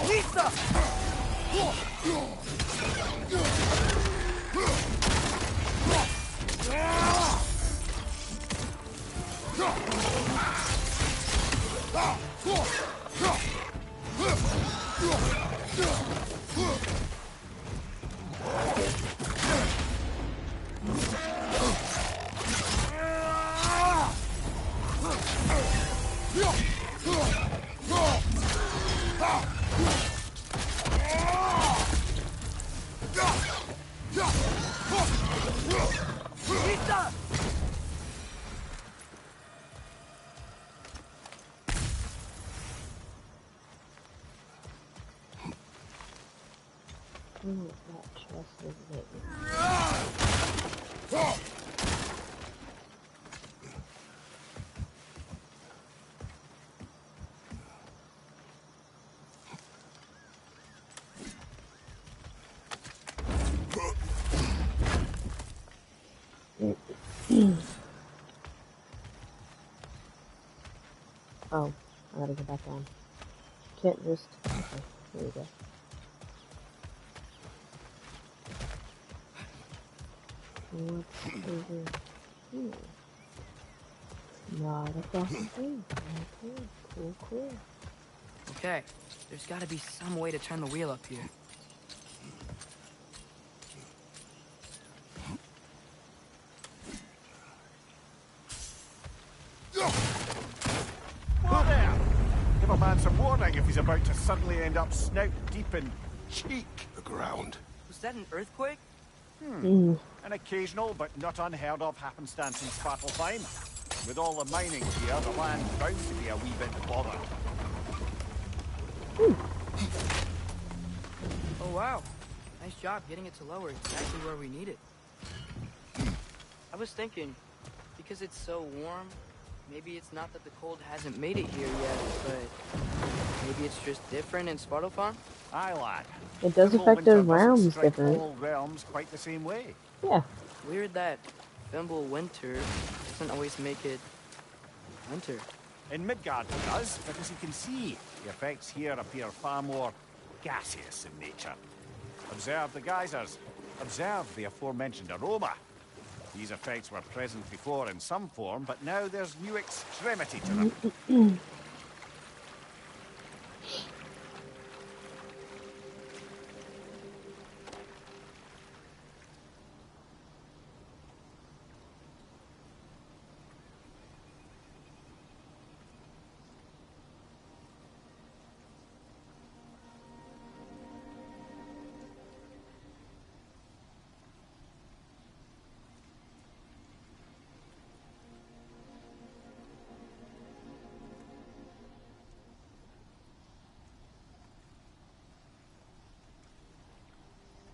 Lisa! Lisa! That chest is lit. Oh, I gotta go back down. Can't just... Okay, here we go. What's over here? Not across the thing. Okay, cool. Okay, there's gotta be some way to turn the wheel up here. Who there? Give a man some warning if he's about to suddenly end up snout deep in cheek. The ground. Was that an earthquake? An occasional but not unheard of happenstance in Svartalfheim. With all the mining here, the land's bound to be a wee bit bothered. Oh wow. Nice job getting it to lower exactly where we need it. I was thinking, because it's so warm, maybe it's not that the cold hasn't made it here yet, but maybe it's just different in Svartalfheim? Aye, lad. It does Simple affect the winter doesn't realms strike different. all realms quite the same way. Yeah. Weird that Thimble winter doesn't always make it winter. In Midgard it does, but as you can see, the effects here appear far more gaseous in nature. Observe the geysers. Observe the aforementioned aroma. These effects were present before in some form, but now there's new extremity to them.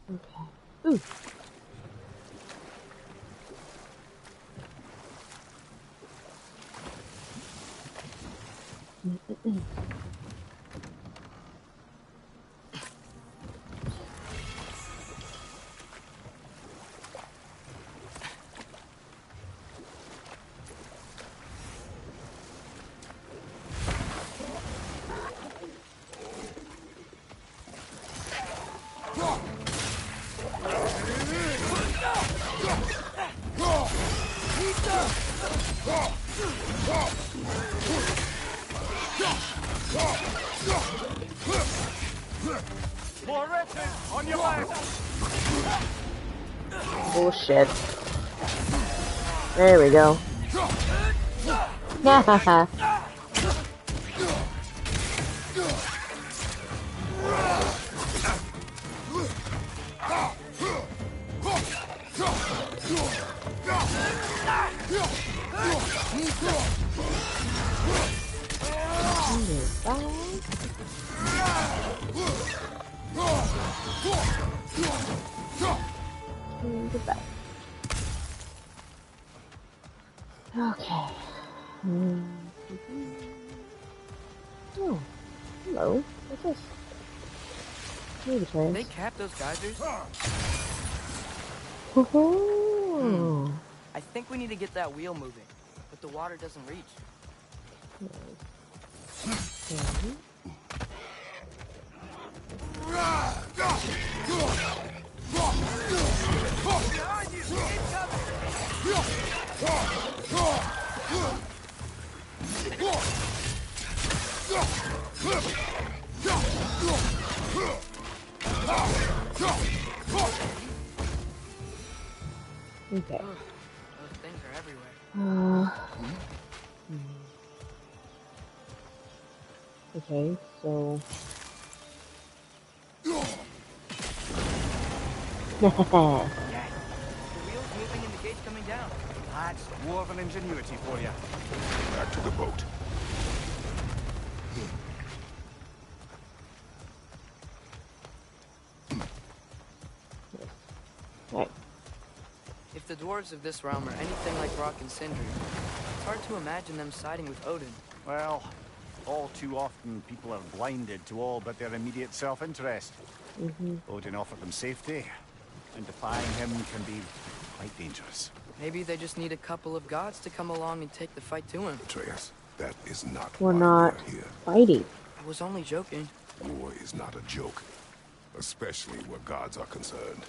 Okay. Ooh. More wretches on your left! Bullshit. There we go. Hahaha. Goodbye. Okay. Oh, hello. What's this? Maybe try They capped those geysers? I think we need to get that wheel moving, but the water doesn't reach. Okay. Okay. Those things are everywhere. Okay, so... The wheel's moving and the gate's coming down. That's dwarven ingenuity for you. Back to the boat. Right. If the dwarves of this realm are anything like Rock and Sindri, it's hard to imagine them siding with Odin. Well, all too often people are blinded to all but their immediate self-interest. Odin offered them safety, and defying him can be quite dangerous. Maybe they just need a couple of gods to come along and take the fight to him. Atreus, that is not We're why not we are here. fighting. I was only joking. War is not a joke, especially where gods are concerned.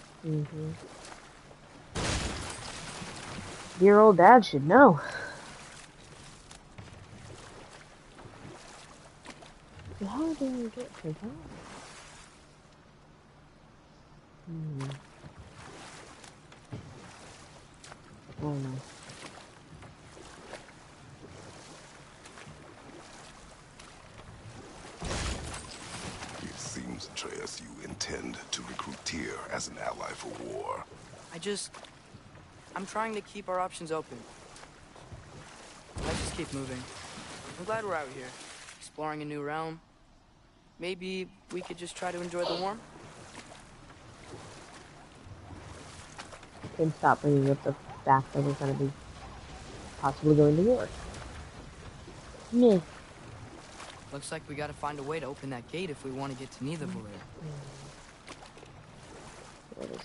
Your old dad should know. So how do we get to that? Oh no. It seems, Atreus, you intend to recruit Tyr as an ally for war. I'm trying to keep our options open. Let's just keep moving. I'm glad we're out here, exploring a new realm. Maybe we could just try to enjoy the warmth? Can stop bringing up the fact that we're going to be possibly going to war. Meh. Looks like we gotta find a way to open that gate if we want to get to Nidavellir. There it is.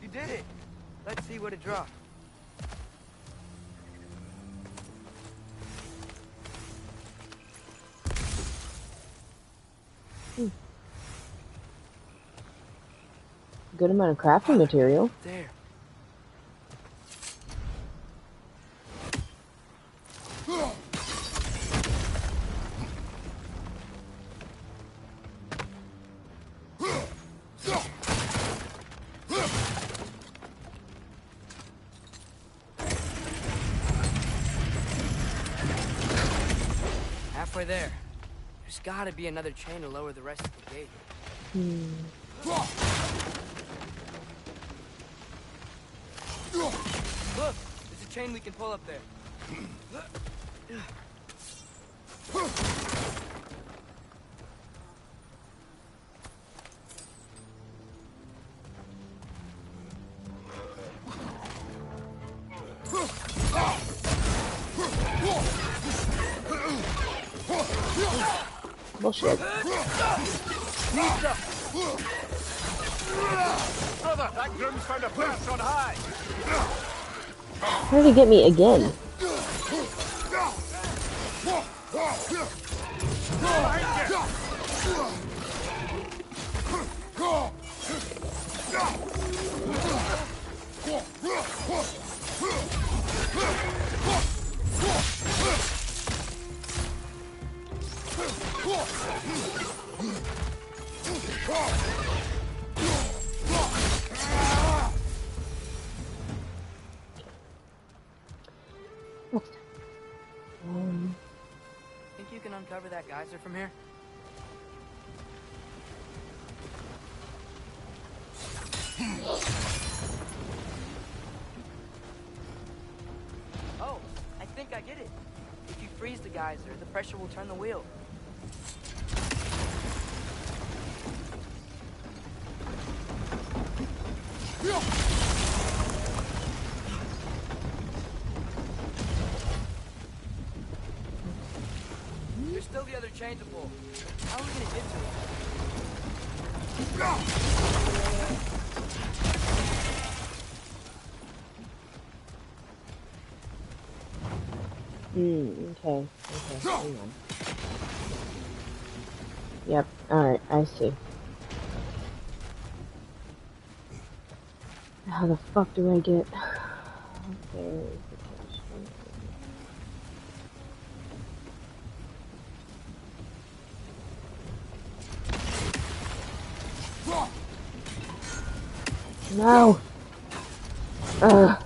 You did it! Let's see what it dropped. Good amount of crafting material. There. Halfway there. There's gotta be another chain to lower the rest of the gate. Look! There's a chain we can pull up there. Bullshit. Brother, that groom's found a perch on high. How did he get me again? Think you can uncover that geyser from here? Oh, I think I get it. If you freeze the geyser, the pressure will turn the wheel. There's still the other chain to pull. How are we gonna get to it? Okay. Hang on. Yep, alright, I see. How the fuck do I get... There's the question. No! Ugh.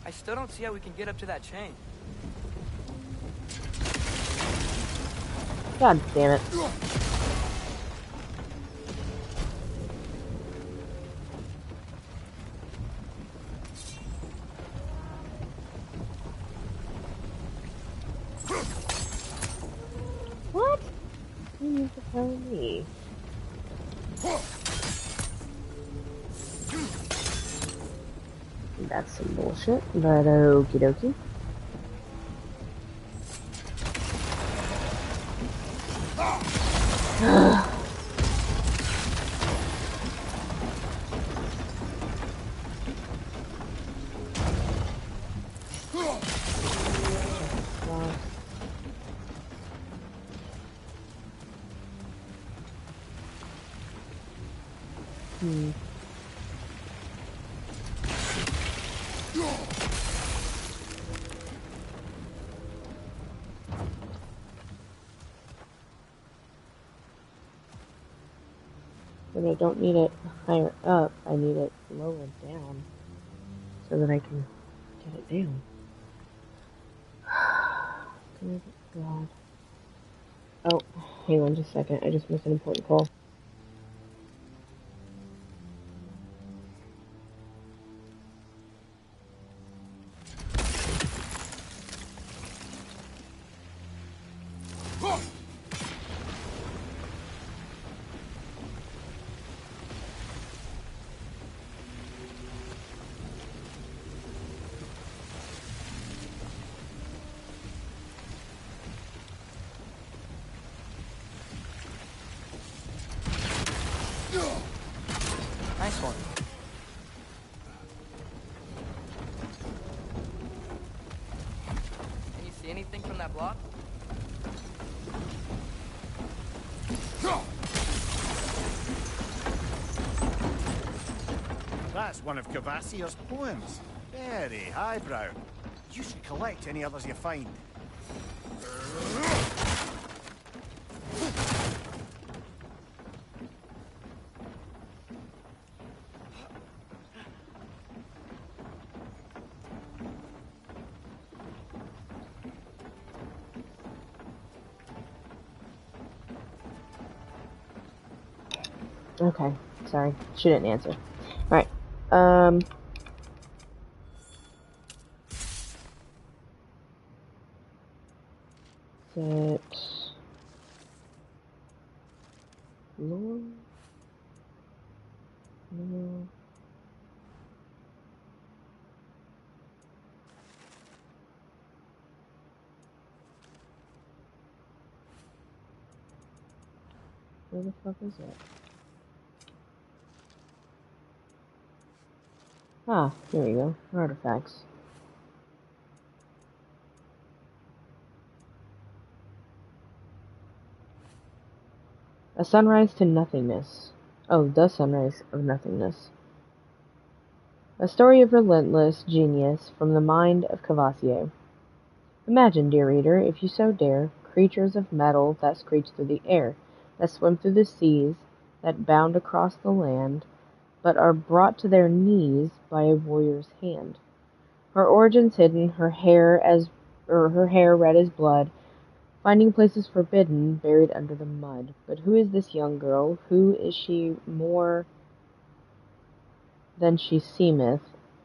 I still don't see how we can get up to that chain. God damn it. What? You need to tell me. That's some bullshit, but okie dokie. But I don't need it higher up, I need it lower down so that I can get it down. Good God. Oh, hang on just a second, I just missed an important call. Nice one. Can you see anything from that block? That's one of Cavassier's poems. Very highbrow. You should collect any others you find. Okay, sorry. She didn't answer. Alright. Set. Lord. No. Where the fuck is it? Ah, here we go. Artifacts. A sunrise to nothingness. Oh, the sunrise of nothingness. A story of relentless genius from the mind of Cavassier. Imagine, dear reader, if you so dare, creatures of metal that screech through the air, that swim through the seas, that bound across the land, but are brought to their knees by a warrior's hand. Her origins hidden, her hair red as blood, finding places forbidden, buried under the mud. But who is this young girl? Who is she more than she seemeth,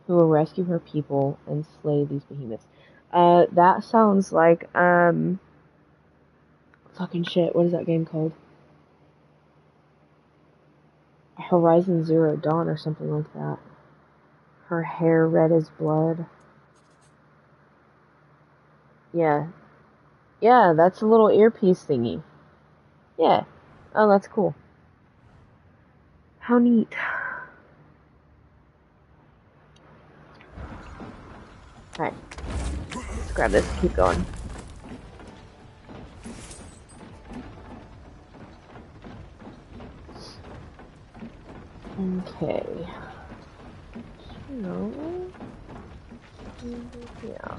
who will rescue her people and slay these behemoths? That sounds like, fucking shit, what is that game called? Horizon Zero Dawn or something like that. Her hair red as blood. Yeah. Yeah, that's a little earpiece thingy. Yeah. Oh, that's cool. How neat. Alright. Let's grab this and keep going. Okay. So, yeah.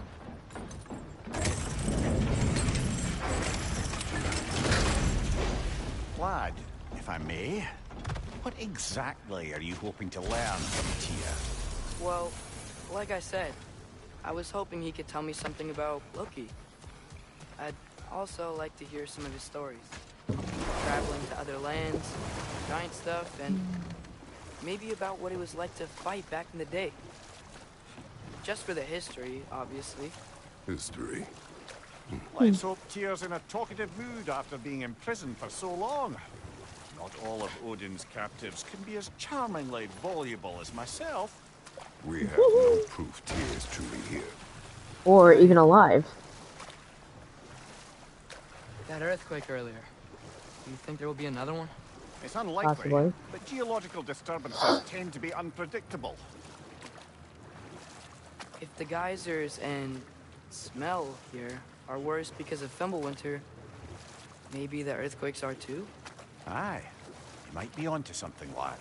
Lad, if I may, what exactly are you hoping to learn from Tyr? Well, like I said, I was hoping he could tell me something about Loki. I'd also like to hear some of his stories. Traveling to other lands, giant stuff, and maybe about what it was like to fight back in the day. Just for the history, obviously. History. Let's hope Tyr's in a talkative mood after being imprisoned for so long. Not all of Odin's captives can be as charmingly voluble as myself. We have no proof Tyr is truly here. Or even alive. That earthquake earlier. Do you think there will be another one? It's unlikely, Possibly. but geological disturbances tend to be unpredictable. If the geysers and smell here are worse because of Fimbulwinter, maybe the earthquakes are too? Aye, you might be onto something, lad.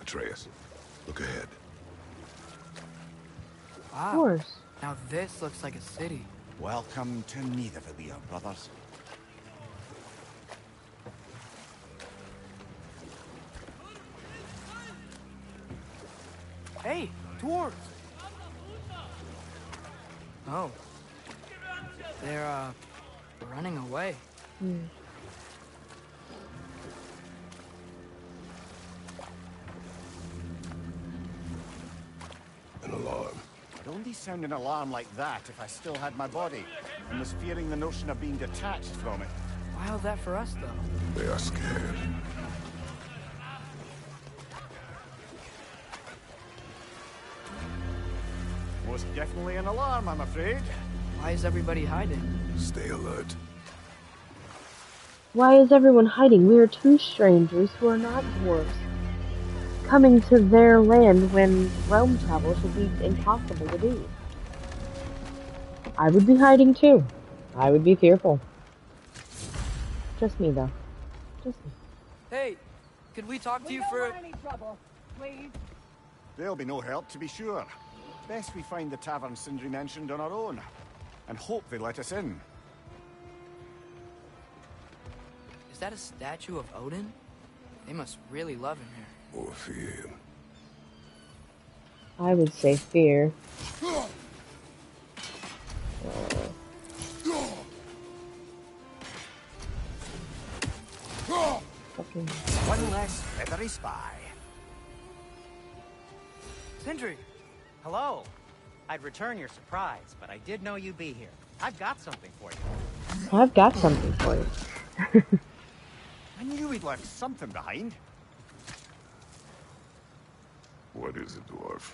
Atreus, look ahead. Wow. Of course. Now this looks like a city. Welcome to Nidavellir, brothers. Hey, dwarves! Oh. They're, running away. An alarm. I'd only sound an alarm like that if I still had my body, and was fearing the notion of being detached from it. Why that for us, though? They are scared. Most definitely an alarm, I'm afraid. Why is everybody hiding? Stay alert. Why is everyone hiding? We are two strangers who are not dwarves, coming to their land when realm travel should be impossible to do. I would be hiding too. I would be fearful. Just me, though. Just me. Hey, could we talk to you for... any trouble, please. There'll be no help, to be sure. Best we find the tavern Sindri mentioned on our own, and hope they let us in. Is that a statue of Odin? They must really love him here. Or fear him. I would say fear. fucking... One less feathery spy. Sindri! Hello. I'd return your surprise, but I did know you'd be here. I've got something for you. I've got something for you. I knew he'd left something behind. What is it, dwarf?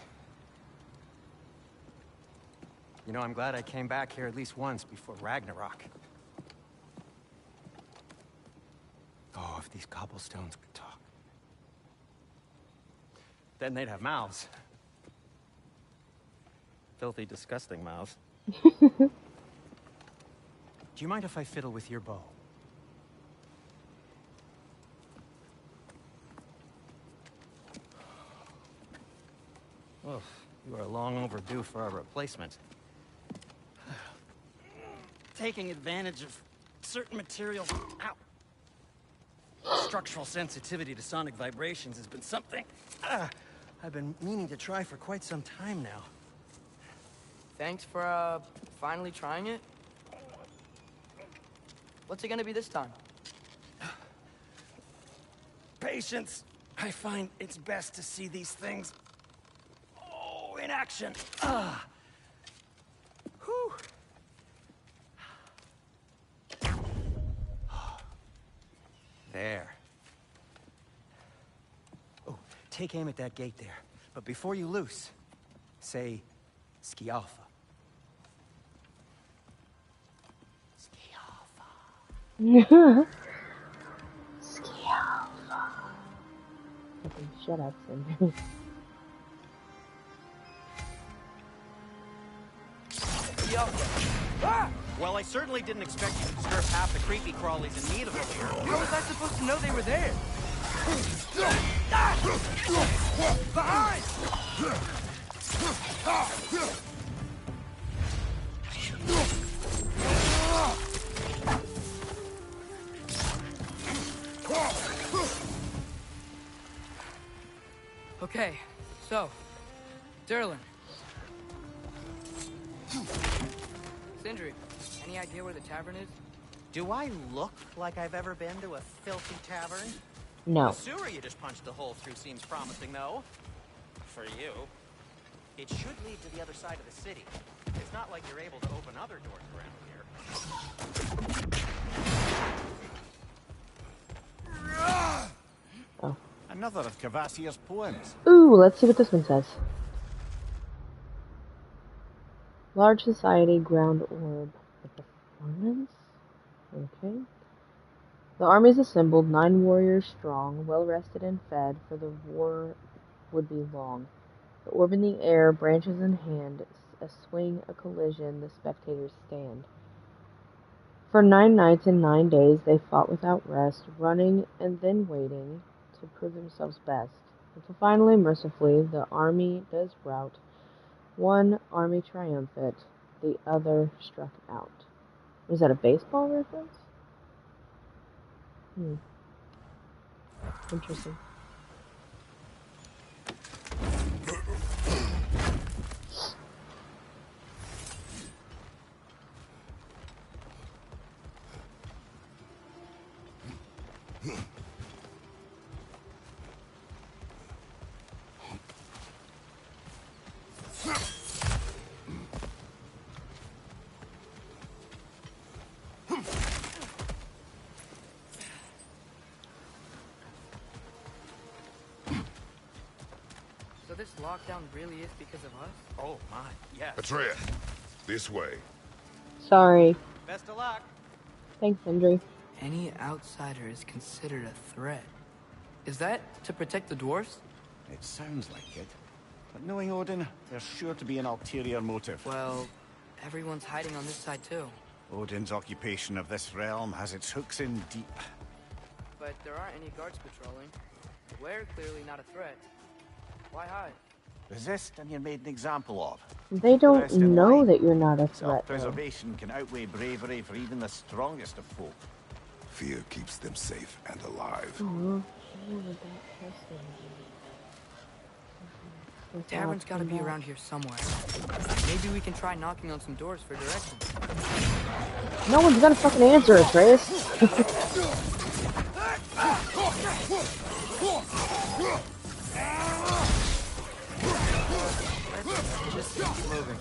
You know, I'm glad I came back here at least once before Ragnarok. Oh, if these cobblestones could talk. Then they'd have mouths. Filthy, disgusting mouths. Do you mind if I fiddle with your bow? Oh, you are long overdue for a replacement. Taking advantage of certain materials. Ow. Structural sensitivity to sonic vibrations has been something I've been meaning to try for quite some time now. Thanks for, finally trying it. What's it gonna be this time? Patience. I find it's best to see these things, in action. Whew. There. Oh, take aim at that gate there. But before you loose, say, Ski Alpha. Ski Alpha. Ski Alpha. Fucking shut up, Cindy. Yo! Ah! Well, I certainly didn't expect you to disturb half the creepy crawlies in need of them here. How was I supposed to know they were there? Behind! Okay, so, Derlin. Sindri, any idea where the tavern is? Do I look like I've ever been to a filthy tavern? No. The sewer you just punched a hole through seems promising, though. For you. It should lead to the other side of the city. It's not like you're able to open other doors around here. Oh. Another of Cavassier's poems. Ooh, let's see what this one says. Large society ground orb. A performance? Okay. The armies assembled, 9 warriors strong, well rested and fed, for the war would be long. The orb in the air, branches in hand, a swing, a collision, the spectators stand. For 9 nights and 9 days they fought without rest, running and then waiting to prove themselves best, until finally, mercifully, the army does rout. One army triumphant, the other struck out. Was that a baseball reference? Interesting. So this lockdown really is because of us? Oh my, yes. Atreus, this way. Sorry. Best of luck. Thanks, Hendry. Any outsider is considered a threat. Is that to protect the dwarves? It sounds like it. But knowing Odin, there's sure to be an ulterior motive. Well, everyone's hiding on this side too. Odin's occupation of this realm has its hooks in deep. But there aren't any guards patrolling. We're clearly not a threat. Why hide? Resist and you're made an example of. They don't Rest in know line. that you're not a threat, though. Self-preservation can outweigh bravery for even the strongest of folk. Fear keeps them safe and alive. Tavern's gotta be around here somewhere. Maybe we can try knocking on some doors for directions. No one's gonna fucking answer, Atreus. Just keep moving.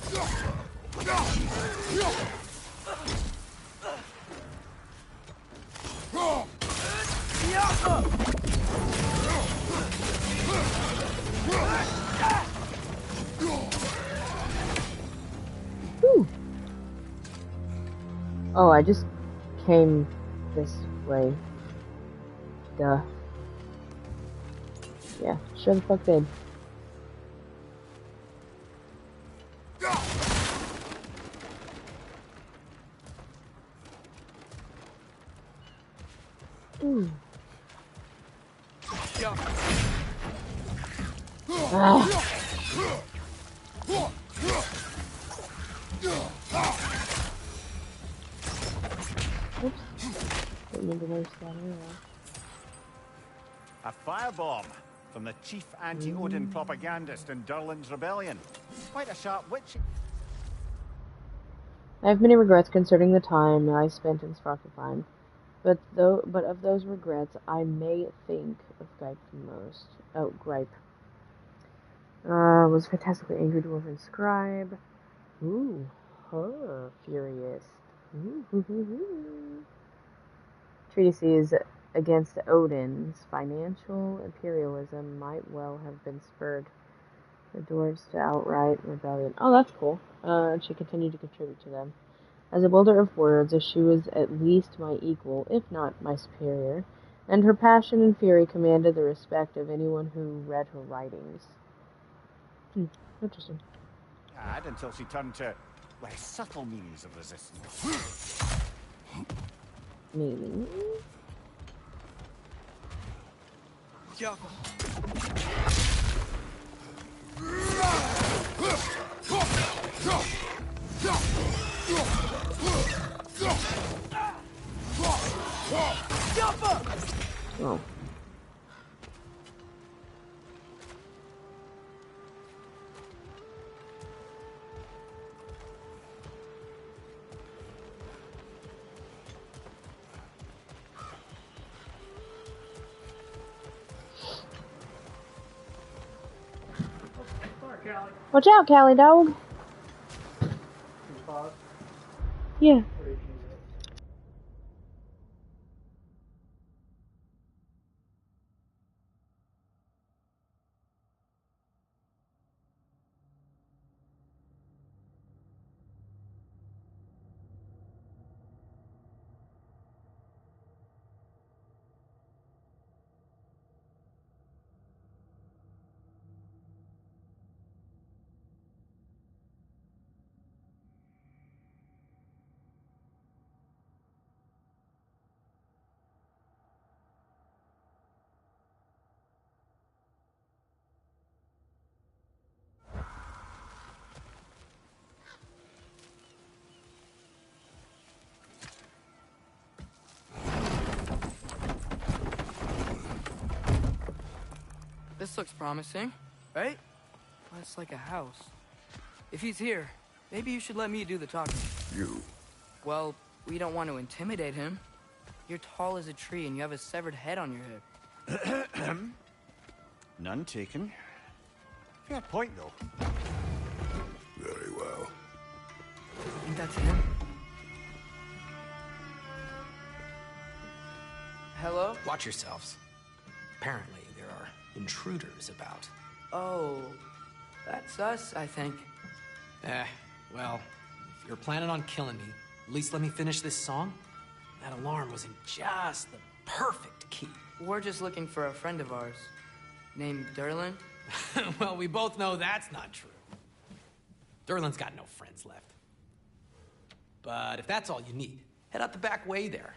Whew. Oh, I just came this way. Duh. Yeah, sure the fuck did. Ooh. Ah. Oops. Don't remember where it's that arrow. A firebomb from the chief anti-Odin propagandist in Durlin's rebellion. Quite a sharp witch. I have many regrets concerning the time I spent in Svartalfheim, but of those regrets, I may think of Gripe the most. Oh, Gripe. Was fantastically angry dwarven scribe. Ooh, her furious. Ooh. Treatises against Odin's financial imperialism might well have been spurred the dwarves to outright rebellion. Oh, that's cool. And she continued to contribute to them. As a builder of words, she was at least my equal, if not my superior, and her passion and fury commanded the respect of anyone who read her writings. Interesting. Until she turned to less subtle means of resistance. Maybe. Oh. Watch out, Callie dog. Yeah. This looks promising, right? Well, it's like a house. If he's here, maybe you should let me do the talking. You? Well, we don't want to intimidate him. You're tall as a tree and you have a severed head on your hip. None taken. Fair point, though. Very well. I think that's him. Hello? Watch yourselves. Apparently, there are intruders about. Oh, that's us, I think. Well, if you're planning on killing me, at least let me finish this song. That alarm was in just the perfect key. We're just looking for a friend of ours, named Durlin. Well, we both know that's not true. Durlin's got no friends left. But if that's all you need, head out the back way there,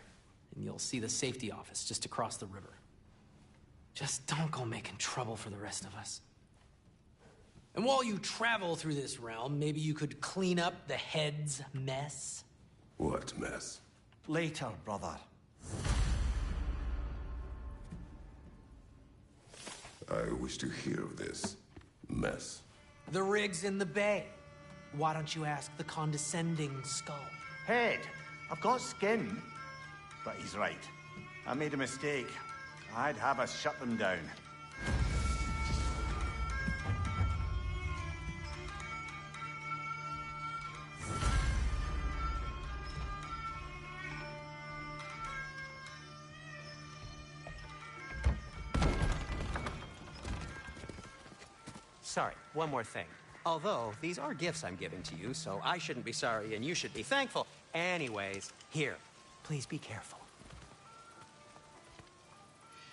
and you'll see the safety office just across the river. Just don't go making trouble for the rest of us. And while you travel through this realm, maybe you could clean up the head's mess? What mess? Later, brother. I wish to hear of this mess. The rig's in the bay. Why don't you ask the condescending skull? Head. I've got skin. But he's right. I made a mistake. I'd have us shut them down. Sorry, one more thing. Although, these are gifts I'm giving to you, so I shouldn't be sorry and you should be thankful. Anyways, here, please be careful.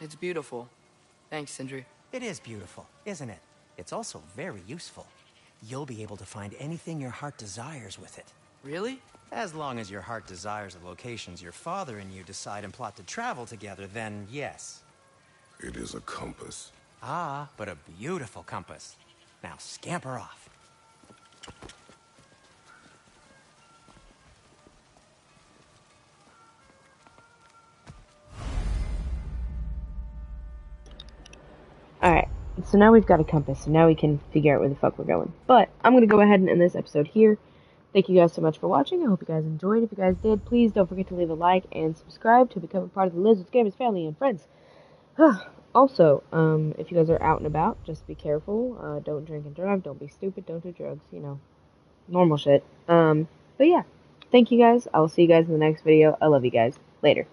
It's beautiful. Thanks, Sindri. It is beautiful, isn't it? It's also very useful. You'll be able to find anything your heart desires with it. Really? As long as your heart desires the locations your father and you decide and plot to travel together, then yes. It is a compass. Ah, but a beautiful compass. Now scamper off. Alright, so now we've got a compass, so now we can figure out where the fuck we're going. But I'm going to go ahead and end this episode here. Thank you guys so much for watching. I hope you guys enjoyed. If you guys did, please don't forget to leave a like and subscribe to become a part of the Liz with Gamers family and friends. Also, if you guys are out and about, just be careful. Don't drink and drive. Don't be stupid. Don't do drugs. You know, normal shit. But yeah, thank you guys. I will see you guys in the next video. I love you guys. Later.